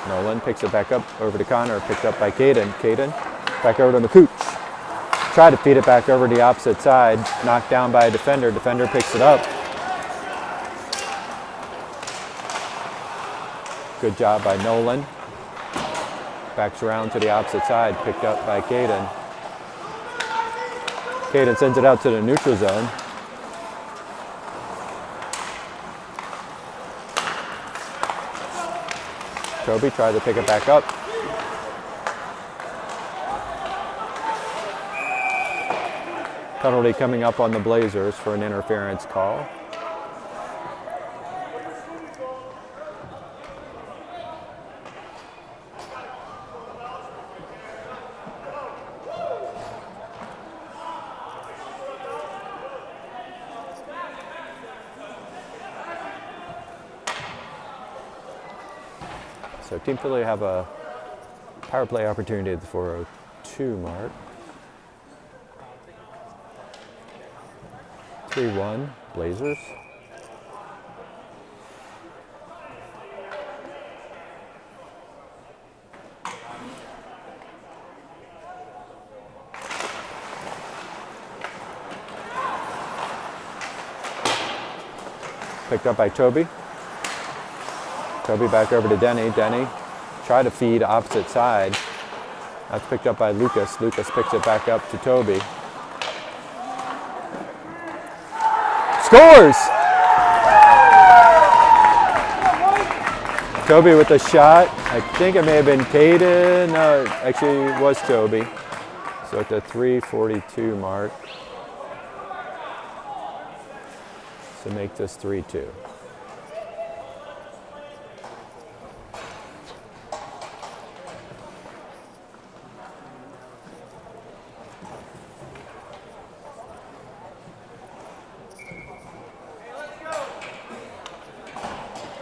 Nolan picks it back up over to Connor, picked up by Caden. Caden back over to McCooch. Try to feed it back over to the opposite side. Knocked down by a defender. Defender picks it up. Good job by Nolan. Backs around to the opposite side, picked up by Caden. Caden sends it out to the neutral zone. Toby tried to pick it back up. Penalty coming up on the Blazers for an interference call. So Team Philly have a power play opportunity at the 4:02 mark. 3-1 Blazers. Picked up by Toby. Toby back over to Denny. Denny try to feed opposite side. That's picked up by Lucas. Lucas picks it back up to Toby. scores! Toby with the shot. I think it may have been Caden. No, actually it was Toby. So at the 3:42 mark. So make this 3-2.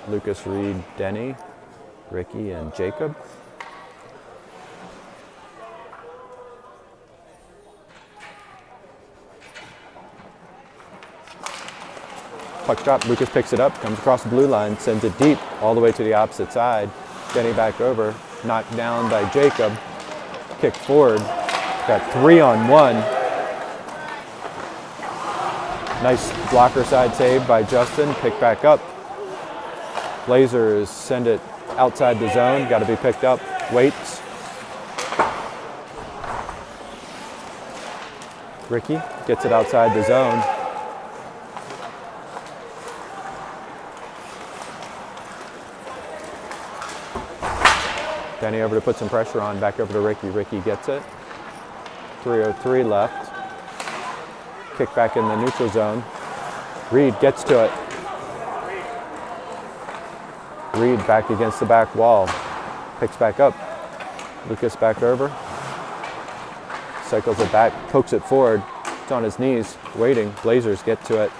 Lucas, Reed, Denny, Ricky, and Jacob. Puck drop, Lucas picks it up, comes across the blue line, sends it deep, all the way to the opposite side. Denny back over, knocked down by Jacob, kicked forward, got 3-on-1. Nice blocker side save by Justin, picked back up. Blazers send it outside the zone, got to be picked up, waits. Ricky gets it outside the zone. Denny over to put some pressure on, back over to Ricky. Ricky gets it. 3:03 left. Kick back in the neutral zone. Reed gets to it. Reed back against the back wall. Picks back up. Lucas back over. Cycles it back, pokes it forward. It's on his knees, waiting. Blazers get to it.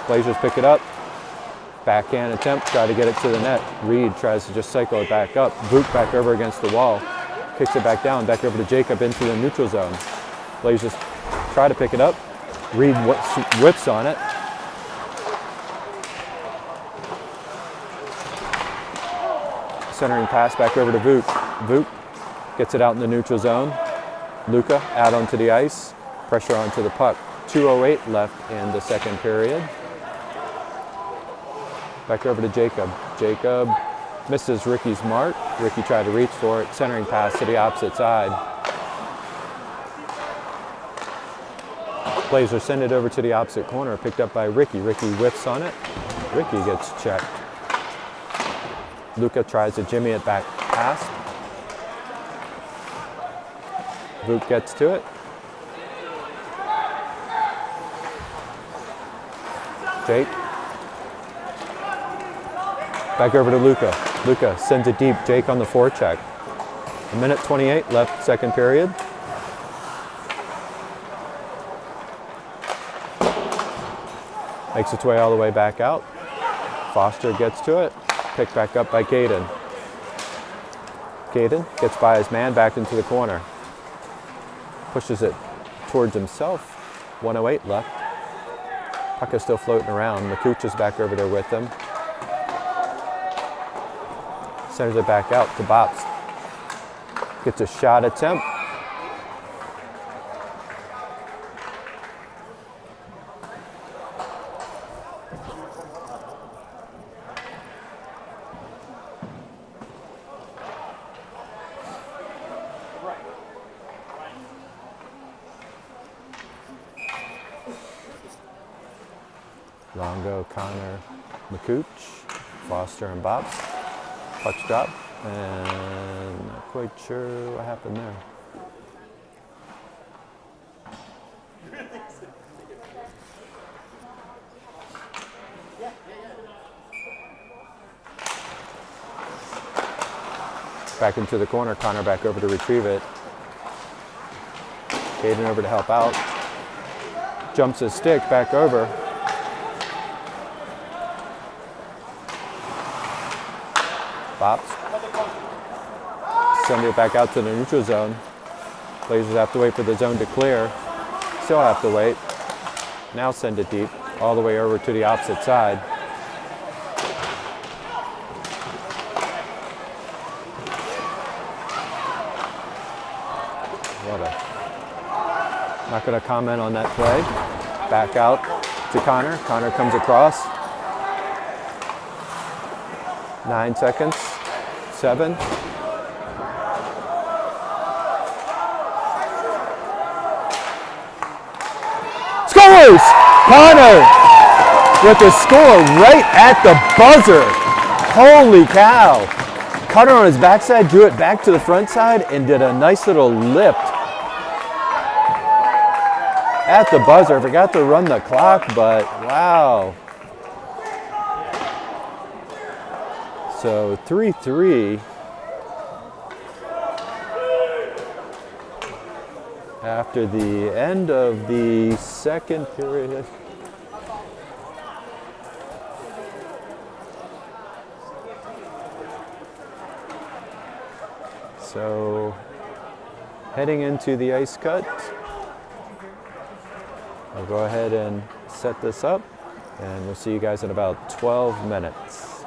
Blazers pick it up. Backhand attempt, try to get it to the net. Reed tries to just cycle it back up. Vuk back over against the wall. Kicks it back down, back over to Jacob into the neutral zone. Blazers try to pick it up. Reed whips on it. Centering pass back over to Vuk. Vuk gets it out in the neutral zone. Luca out onto the ice. Pressure onto the puck. 2:08 left in the second period. Back over to Jacob. Jacob misses Ricky's mark. Ricky tried to reach for it. Centering pass to the opposite side. Blazers send it over to the opposite corner. Picked up by Ricky. Ricky whiffs on it. Ricky gets checked. Luca tries to jimmy it back past. Vuk gets to it. Jake. Back over to Luca. Luca sends it deep. Jake on the forecheck. 1:28 left, second period. Makes its way all the way back out. Foster gets to it. Picked back up by Caden. Caden gets by his man back into the corner. Pushes it towards himself. 1:08 left. Puck is still floating around. McCooch is back over there with him. Centers it back out to Bops. Gets a shot attempt. Longo, Connor, McCooch, Foster, and Bops. Puck's drop, and not quite sure what happened there. Back into the corner, Connor back over to retrieve it. Caden over to help out. Jumps his stick back over. Bops. Send it back out to the neutral zone. Blazers have to wait for the zone to clear. Still have to wait. Now send it deep, all the way over to the opposite side. Not going to comment on that play. Back out to Connor. Connor comes across. 9 seconds. 7. scores! Connor with the score right at the buzzer. Holy cow. Cutter on his backside, drew it back to the front side, and did a nice little lift at the buzzer. I forgot to run the clock, but wow. So 3-3 after the end of the second period. So heading into the ice cut, I'll go ahead and set this up, and we'll see you guys in about 12 minutes.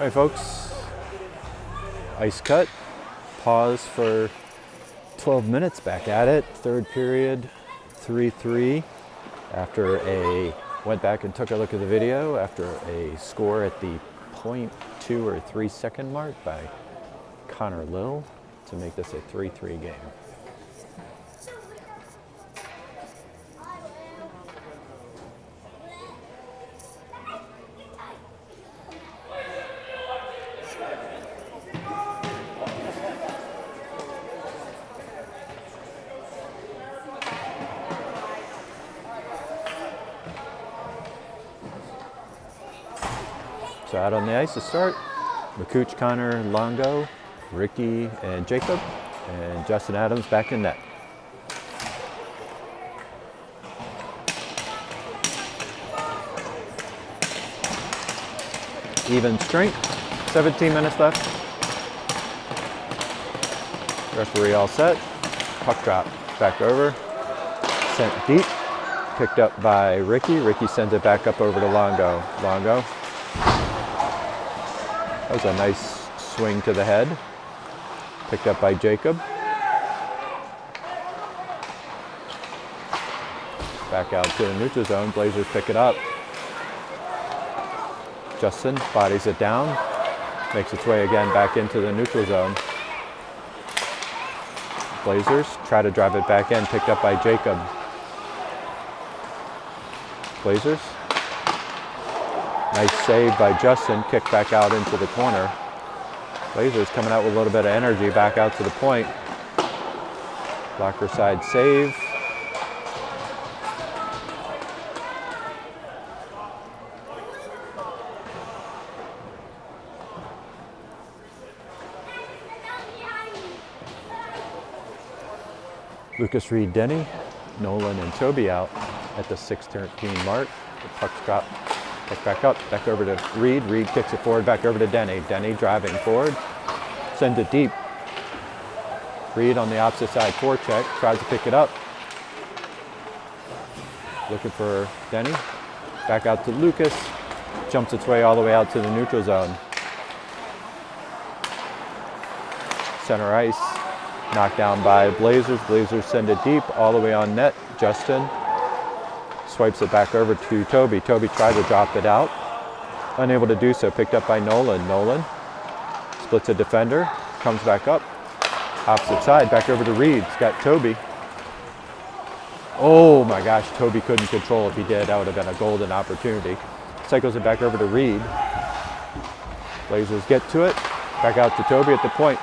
All right, folks. Ice cut. Pause for 12 minutes. Back at it. Third period, 3-3. After went back and took a look at the video after a score at the 0.2 or 3 second mark by Connor Lill to make this a 3-3 game. So out on the ice to start, McCooch, Connor, Longo, Ricky, and Jacob, and Justin Adams back in net. Even strength, 17 minutes left. Referee all set. Puck drop, back over, sent deep, picked up by Ricky. Ricky sends it back up over to Longo. Longo. That was a nice swing to the head. Picked up by Jacob. Back out to the neutral zone. Blazers pick it up. Justin bodies it down. Makes its way again back into the neutral zone. Blazers try to drive it back in. Picked up by Jacob. Blazers. Nice save by Justin, kick back out into the corner. Blazers coming out with a little bit of energy back out to the point. Blocker side save. Lucas Reed, Denny, Nolan, and Toby out at the 6:13 mark. The puck's dropped. Pick back up, back over to Reed. Reed kicks it forward, back over to Denny. Denny driving forward, sends it deep. Reed on the opposite side, forecheck, tries to pick it up. Looking for Denny. Back out to Lucas. Jumps its way all the way out to the neutral zone. Center ice, knocked down by Blazers. Blazers send it deep, all the way on net. Justin swipes it back over to Toby. Toby tried to drop it out. Unable to do so. Picked up by Nolan. Nolan splits a defender. Comes back up. Opposite side. Back over to Reed. He's got Toby. Oh my gosh. Toby couldn't control. If he did, that would have been a golden opportunity. Cycles it back over to Reed. Blazers get to it. Back out to Toby at the point.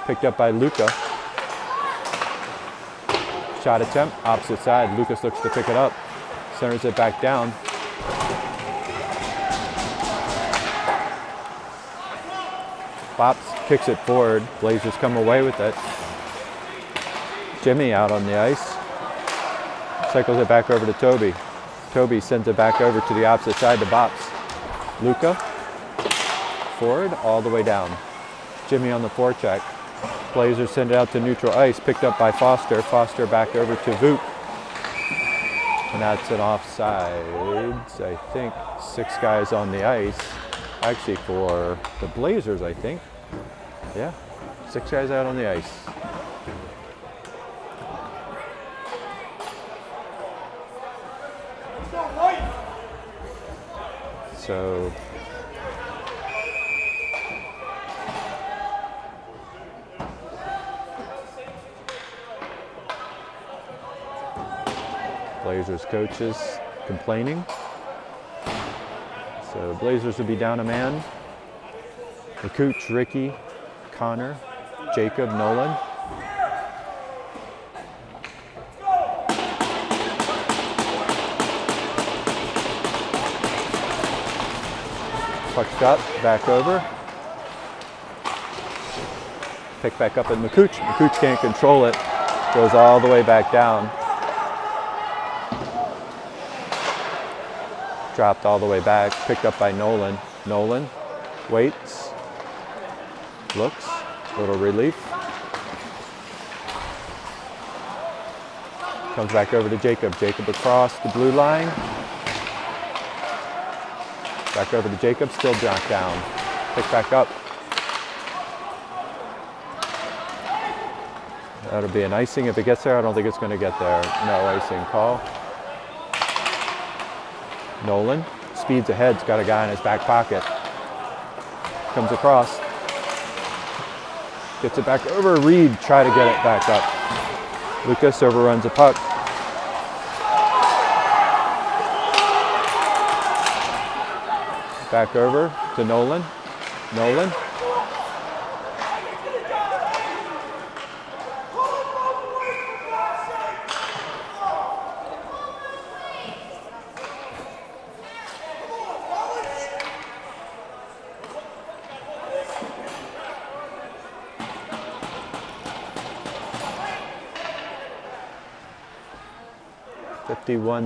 Picked up by Luca. Shot attempt, opposite side. Lucas looks to pick it up. Centers it back down. Bops kicks it forward. Blazers come away with it. Jimmy out on the ice. Cycles it back over to Toby. Toby sends it back over to the opposite side to Bops. Luca. Forward, all the way down. Jimmy on the forecheck. Blazers send it out to neutral ice, picked up by Foster. Foster back over to Voot. And that's an offsides. I think 6 guys on the ice. Actually for the Blazers, I think. Yeah, 6 guys out on the ice. So Blazers coaches complaining. So Blazers would be down a man. McCooch, Ricky, Connor, Jacob, Nolan. Puck shot, back over. Pick back up at McCooch. McCooch can't control it. Goes all the way back down. Dropped all the way back, picked up by Nolan. Nolan waits, looks, little relief. Comes back over to Jacob. Jacob across the blue line. Back over to Jacob, still knocked down. Pick back up. That'll be an icing if it gets there. I don't think it's going to get there. No icing call. Nolan speeds ahead. He's got a guy in his back pocket. Comes across. Gets it back over. Reed try to get it back up. Lucas overruns the puck. Back over to Nolan. Nolan.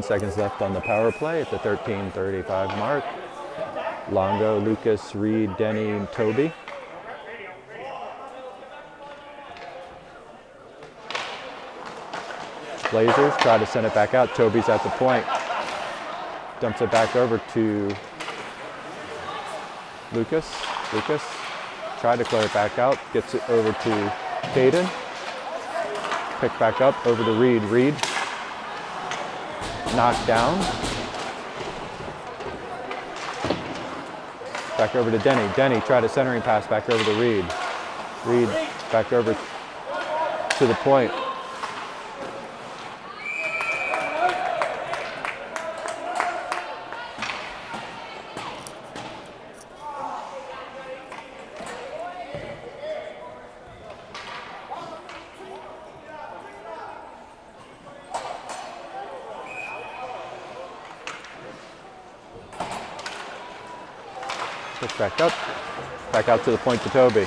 Seconds left on the power play at the 13:35 mark. Longo, Lucas, Reed, Denny, and Toby. Blazers try to send it back out. Toby's at the point. Dumps it back over to Lucas. Lucas tried to clear it back out. Gets it over to Caden. Pick back up over to Reed. Reed. Knocked down. Back over to Denny. Denny tried a centering pass back over to Reed. Reed back over to the point. Back up, back out to the point to Toby.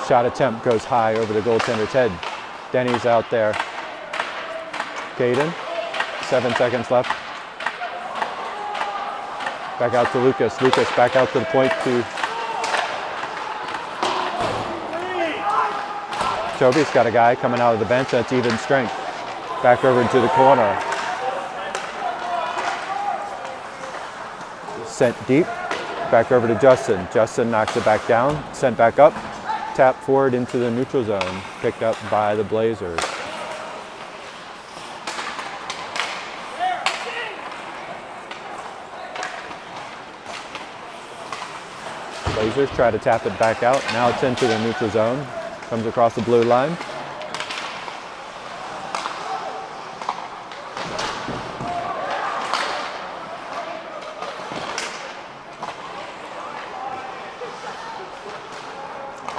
Shot attempt goes high over the goaltender's head. Denny's out there. Caden, 7 seconds left. Back out to Lucas. Lucas back out to the point to Toby's got a guy coming out of the bench that's even strength. Back over into the corner. Sent deep. Back over to Justin. Justin knocks it back down. Sent back up. Tap forward into the neutral zone. Picked up by the Blazers. Blazers try to tap it back out. Now it's into the neutral zone. Comes across the blue line.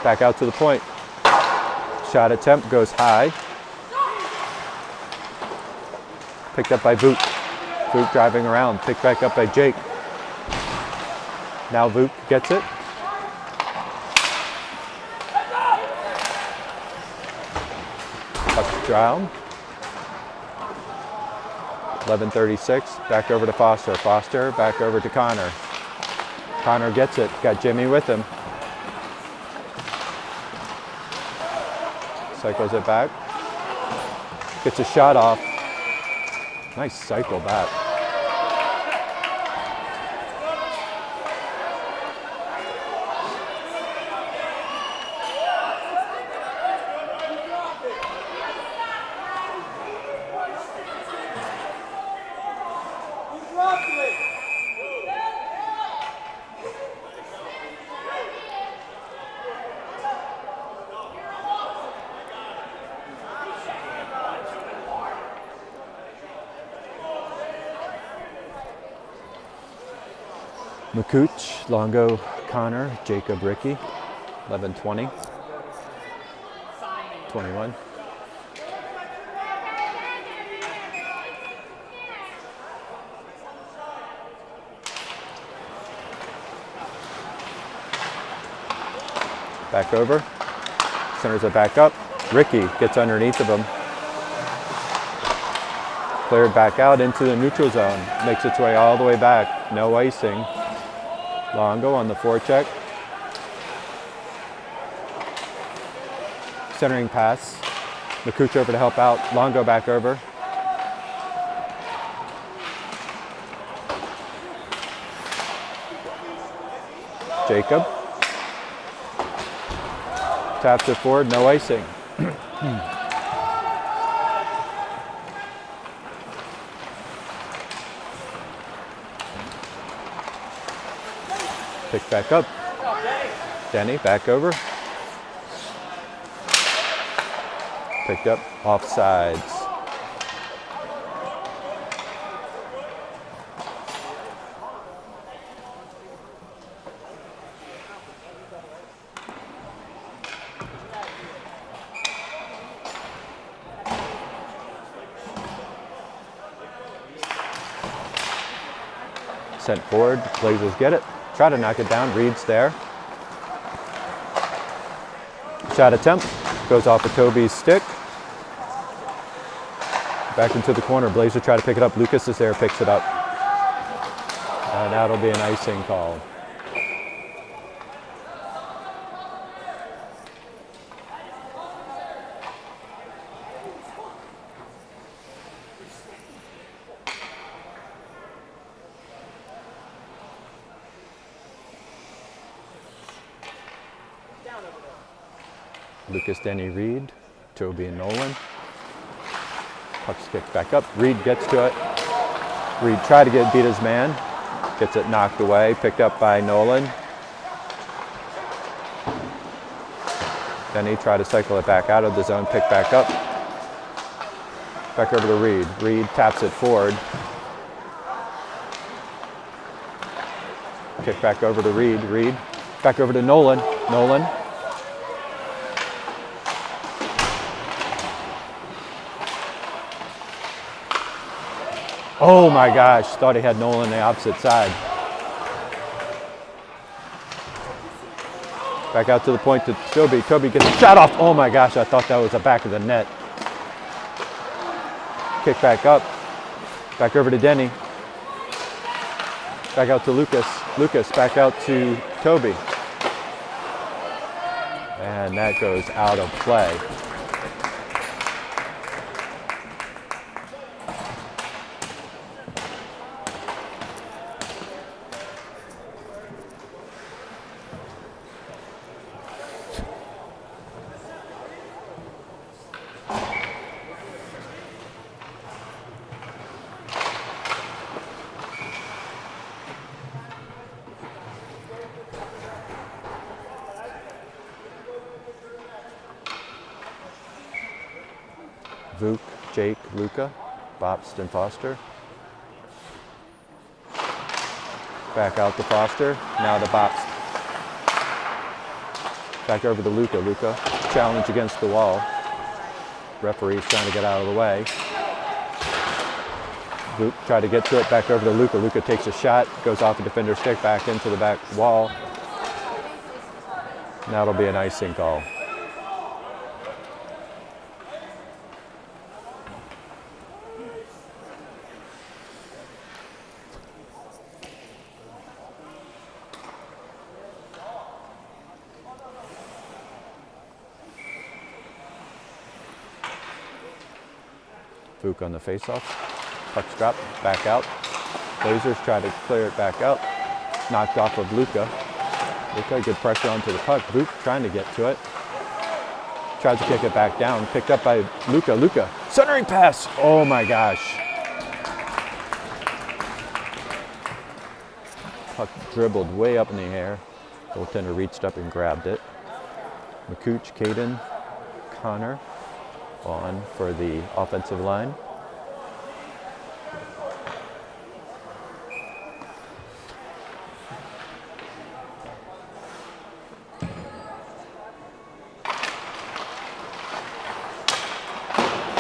Back out to the point. Shot attempt goes high. Picked up by Vuk. Vuk driving around. Picked back up by Jake. Now Vuk gets it. Puck down. 11:36. Back over to Foster. Foster back over to Connor. Connor gets it. Got Jimmy with him. Cycles it back. Gets a shot off. Nice cycle back. McCooch, Longo, Connor, Jacob, Ricky, 11:20, 21. Back over, centers it back up. Ricky gets underneath of him. Cleared back out into the neutral zone. Makes its way all the way back. No icing. Longo on the forecheck. Centering pass. McCooch over to help out. Longo back over. Jacob. Taps it forward, no icing. Pick back up. Denny back over. Picked up offsides. Sent forward, Blazers get it. Try to knock it down, Reed's there. Shot attempt, goes off of Toby's stick. Back into the corner, Blazers try to pick it up. Lucas is there, picks it up. And that'll be an icing call. Lucas, Denny, Reed, Toby, and Nolan. Puck's kicked back up. Reed gets to it. Reed tried to beat his man. Gets it knocked away. Picked up by Nolan. Denny tried to cycle it back out of the zone. Picked back up. Back over to Reed. Reed taps it forward. Kick back over to Reed. Reed back over to Nolan. Nolan. Oh my gosh, thought he had Nolan on the opposite side. Back out to the point to Toby. Toby gets a shot off. Oh my gosh, I thought that was the back of the net. Kick back up. Back over to Denny. Back out to Lucas. Lucas back out to Toby. And that goes out of play. Vuk, Jake, Luca, Bobston, Foster. Back out to Foster, now to Bobst. Back over to Luca. Luca, challenge against the wall. Referee's trying to get out of the way. Vuk tried to get to it, back over to Luca. Luca takes a shot, goes off a defender's stick, back into the back wall. Now it'll be an icing call. Vuk on the faceoff. Puck's dropped, back out. Blazers try to clear it back up. Knocked off of Luca. Luca, good pressure onto the puck. Vuk trying to get to it. Tries to kick it back down. Picked up by Luca. Luca, centering pass. Oh my gosh. Puck dribbled way up in the air. Goaltender reached up and grabbed it. McCooch, Caden, Connor on for the offensive line.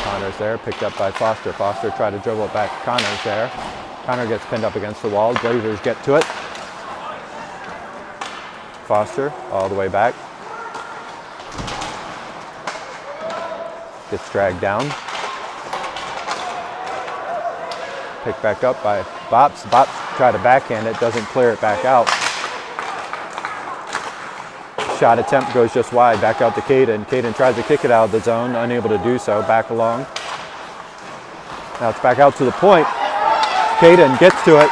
Connor's there, picked up by Foster. Foster tried to dribble it back. Connor's there. Connor gets pinned up against the wall. Blazers get to it. Foster all the way back. Gets dragged down. Picked back up by Bops. Bops tried to backhand it, doesn't clear it back out. Shot attempt goes just wide, back out to Caden. Caden tries to kick it out of the zone, unable to do so, back along. Now it's back out to the point. Caden gets to it.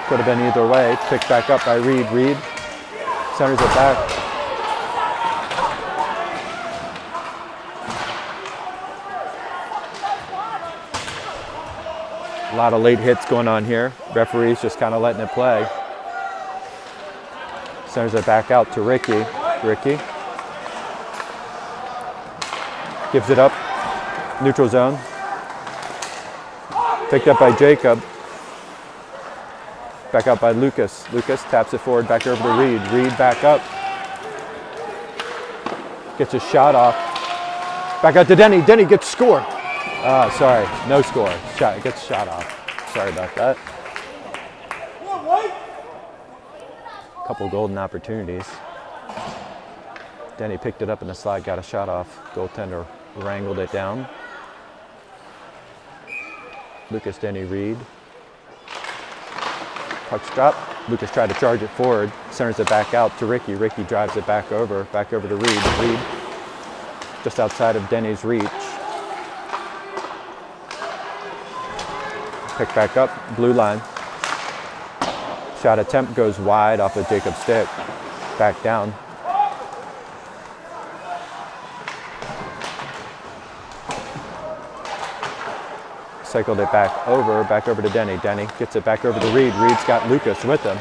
Could have been either way. Picked back up by Reed. Reed centers it back. A lot of late hits going on here. Referee's just kind of letting it play. Centers it back out to Ricky. Ricky gives it up. Neutral zone. Picked up by Jacob. Back out by Lucas. Lucas taps it forward back over to Reed. Reed back up. Gets a shot off. Back out to Denny. Denny gets score. Sorry, no score. Gets shot off. Sorry about that. Couple golden opportunities. Denny picked it up in the slide, got a shot off. Goaltender wrangled it down. Lucas, Denny, Reed. Puck's dropped. Lucas tried to charge it forward. Centers it back out to Ricky. Ricky drives it back over to Reed. Reed just outside of Denny's reach. Pick back up, blue line. Shot attempt goes wide off of Jacob's stick. Back down. Cycled it back over to Denny. Denny gets it back over to Reed. Reed's got Lucas with him.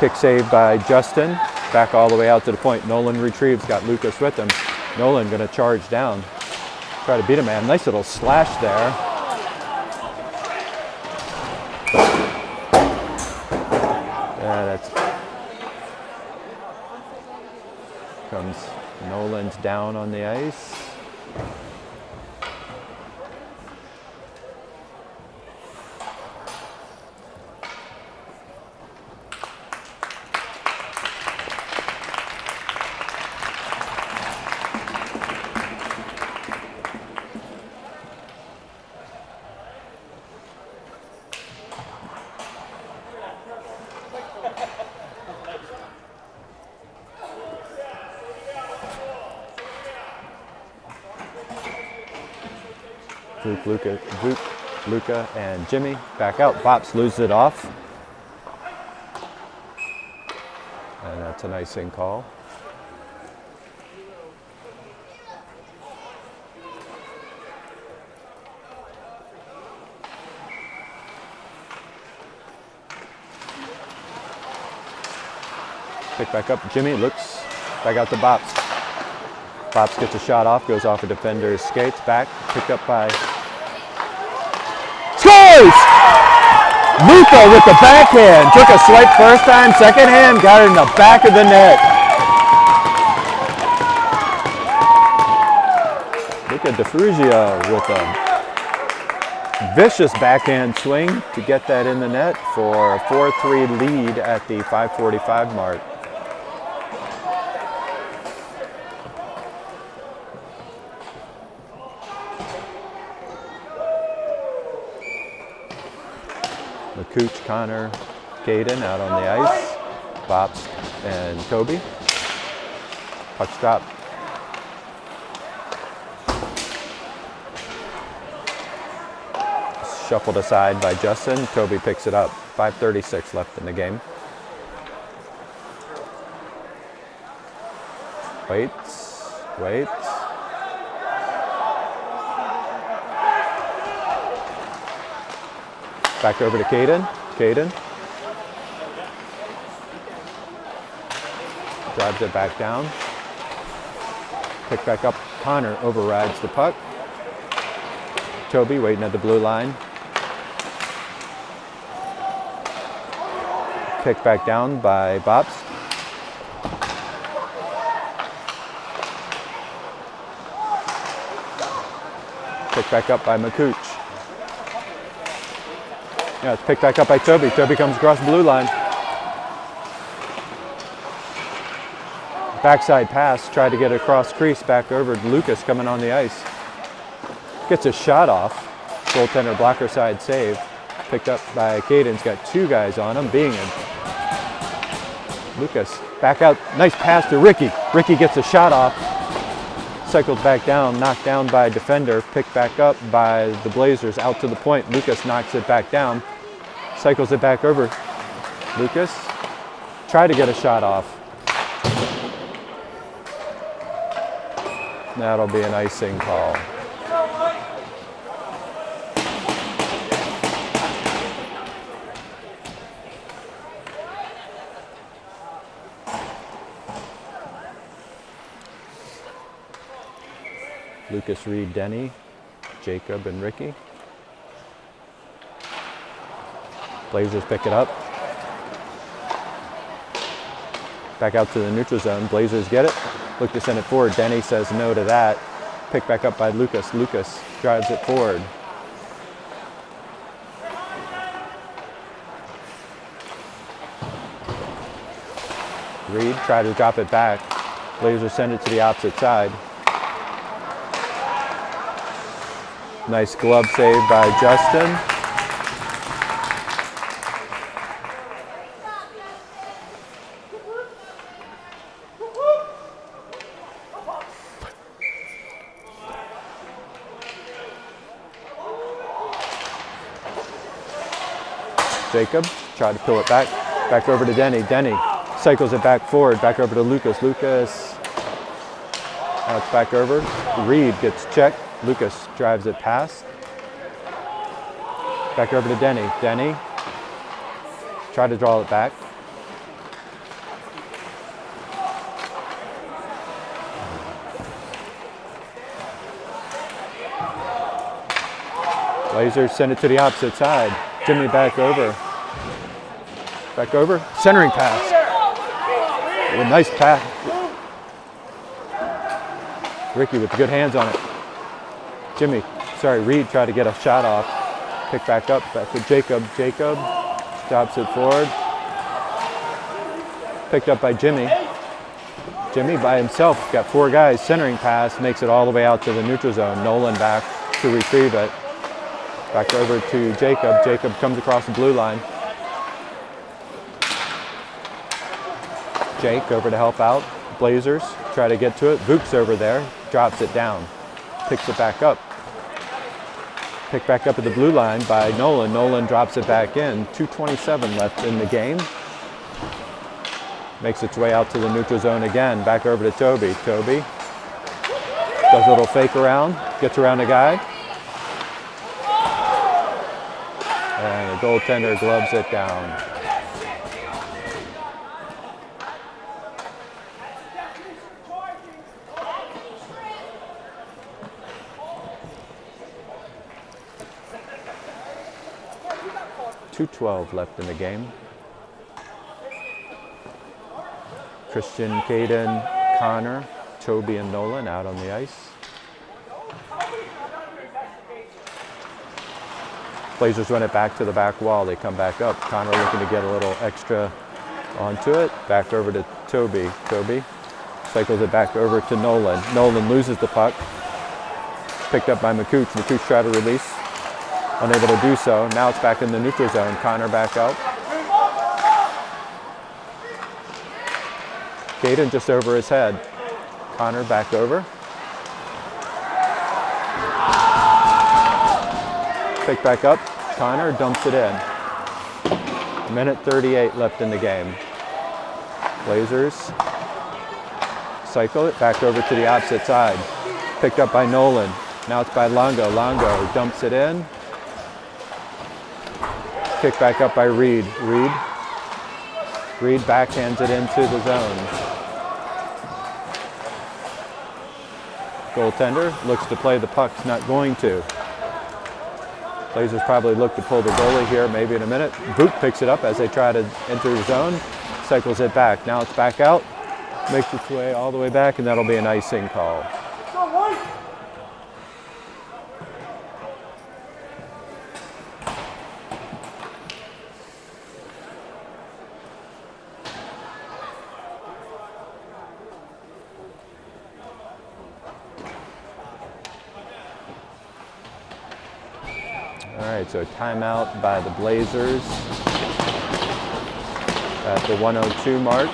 Kick save by Justin. Back all the way out to the point. Nolan retrieves, got Lucas with him. Nolan gonna charge down. Try to beat a man. Nice little slash there. Comes Nolan's down on the ice. Luca, and Jimmy back out. Bops loses it off. And that's an icing call. Pick back up. Jimmy looks back out to Bops. Bops gets a shot off, goes off a defender's skates, back, picked up by... Scores! Luca with the backhand, took a swipe first time, second hand, got it in the back of the net. Luca DeFrugio with a vicious backhand swing to get that in the net for a 4-3 lead at the 5:45 mark. Cooch, Connor, Caden out on the ice. Bops and Toby. Puck's drop. Shuffled aside by Justin. Toby picks it up. 5:36 left in the game. Waits. Back over to Caden. Caden drives it back down. Pick back up. Connor overrides the puck. Toby waiting at the blue line. Pick back down by Bops. Pick back up by McCooch. Yeah, it's picked back up by Toby. Toby comes across the blue line. Backside pass, tried to get it across crease, back over to Lucas coming on the ice. Gets a shot off. Goaltender blocker side save. Picked up by Caden's got two guys on him. Lucas, back out. Nice pass to Ricky. Ricky gets a shot off. Cycles back down, knocked down by a defender, picked back up by the Blazers, out to the point. Lucas knocks it back down, cycles it back over. Lucas, try to get a shot off. That'll be an icing call. Lucas, Reed, Denny, Jacob, and Ricky. Blazers pick it up. Back out to the neutral zone. Blazers get it. Look to send it forward. Denny says no to that. Picked back up by Lucas. Lucas drives it forward. Reed tried to drop it back. Blazers send it to the opposite side. Nice glove save by Justin. Jacob tried to pull it back over to Denny. Denny cycles it back forward, back over to Lucas. Lucas, now it's back over. Reed gets checked. Lucas drives it past. Back over to Denny. Denny, try to draw it back. Blazers send it to the opposite side. Jimmy back over. Back over. Centering pass. A nice pass. Ricky with the good hands on it. Reed tried to get a shot off. Pick back up, back to Jacob. Jacob stops it forward. Picked up by Jimmy. Jimmy by himself, got 4 guys. Centering pass, makes it all the way out to the neutral zone. Nolan back to retrieve it. Back over to Jacob. Jacob comes across the blue line. Jake over to help out. Blazers try to get to it. Vooks over there, drops it down. Picks it back up. Picked back up at the blue line by Nolan. Nolan drops it back in. 2:27 left in the game. Makes its way out to the neutral zone again. Back over to Toby. Toby does a little fake around, gets around a guy. And the goaltender gloves it down. .212 left in the game. Christian, Caden, Connor, Toby, and Nolan out on the ice. Blazers run it back to the back wall. They come back up. Connor looking to get a little extra onto it. Back over to Toby. Toby cycles it back over to Nolan. Nolan loses the puck. Picked up by McCooch. McCooch tried to release. Unable to do so. Now it's back in the neutral zone. Connor back out. Caden just over his head. Connor back over. Pick back up. Connor dumps it in. 1:38 left in the game. Blazers cycle it back over to the opposite side. Picked up by Nolan. Now it's by Longo. Longo dumps it in. Kick back up by Reed. Reed backhands it into the zone. Goaltender looks to play the puck, not going to. Blazers probably look to pull the goalie here maybe in a minute. Boot picks it up as they try to enter the zone, cycles it back. Now it's back out, makes its way all the way back, and that'll be an icing call. All right, so a timeout by the Blazers at the 1:02 mark.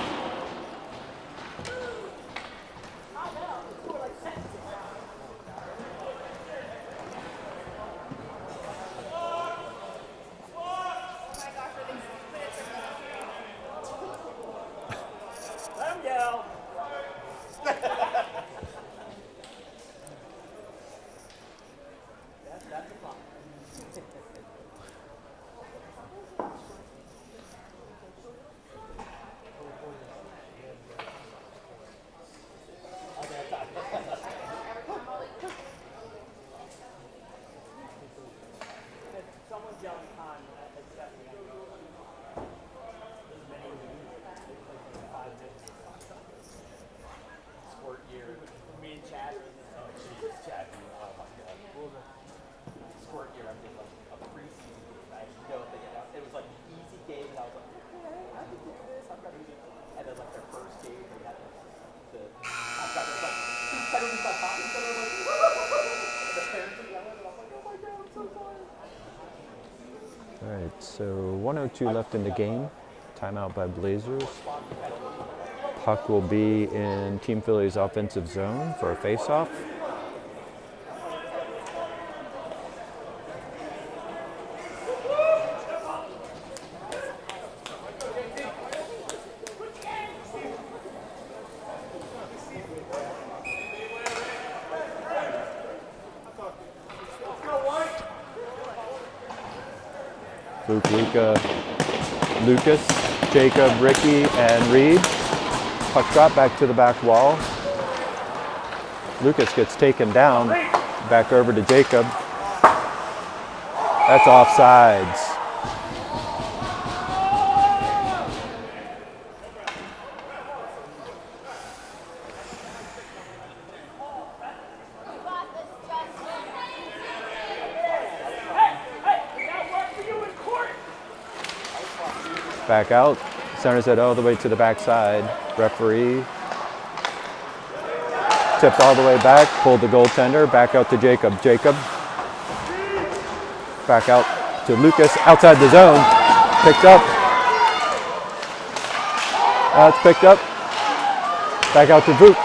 So 1:02 left in the game. Timeout by Blazers. Puck will be in Team Philly's offensive zone for a face-off. Lucas, Jacob, Ricky, and Reed. Puck drop back to the back wall. Lucas gets taken down. Back over to Jacob. That's offsides. Back out. Centers it all the way to the backside. Referee tipped all the way back. Pulled the goaltender. Back out to Jacob. Jacob. Back out to Lucas. Outside the zone. Picked up. It's picked up. Back out to Vuk.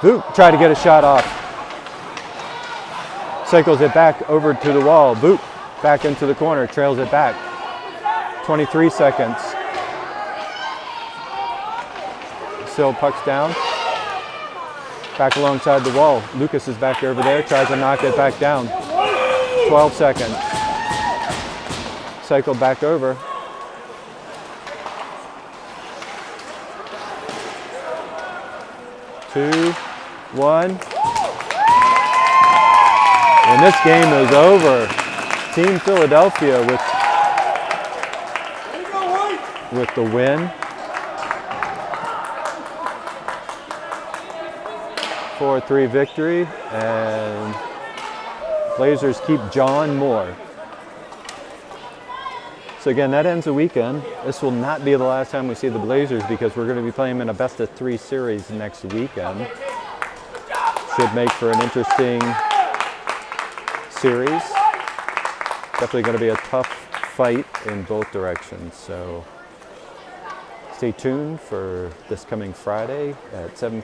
Vuk tried to get a shot off. Cycles it back over to the wall. Vuk back into the corner. Trails it back. 23 seconds. Still puck's down. Back alongside the wall. Lucas is back over there. Tries to knock it back down. 12 seconds. Cycle back over. Two, one. And this game is over. Team Philadelphia with the win. 4-3 victory, and Blazers keep John Moore. So again, that ends the weekend. This will not be the last time we see the Blazers because we're going to be playing in a best-of-3 series next weekend. Should make for an interesting series. Definitely going to be a tough fight in both directions. So stay tuned for this coming Friday at 7:50.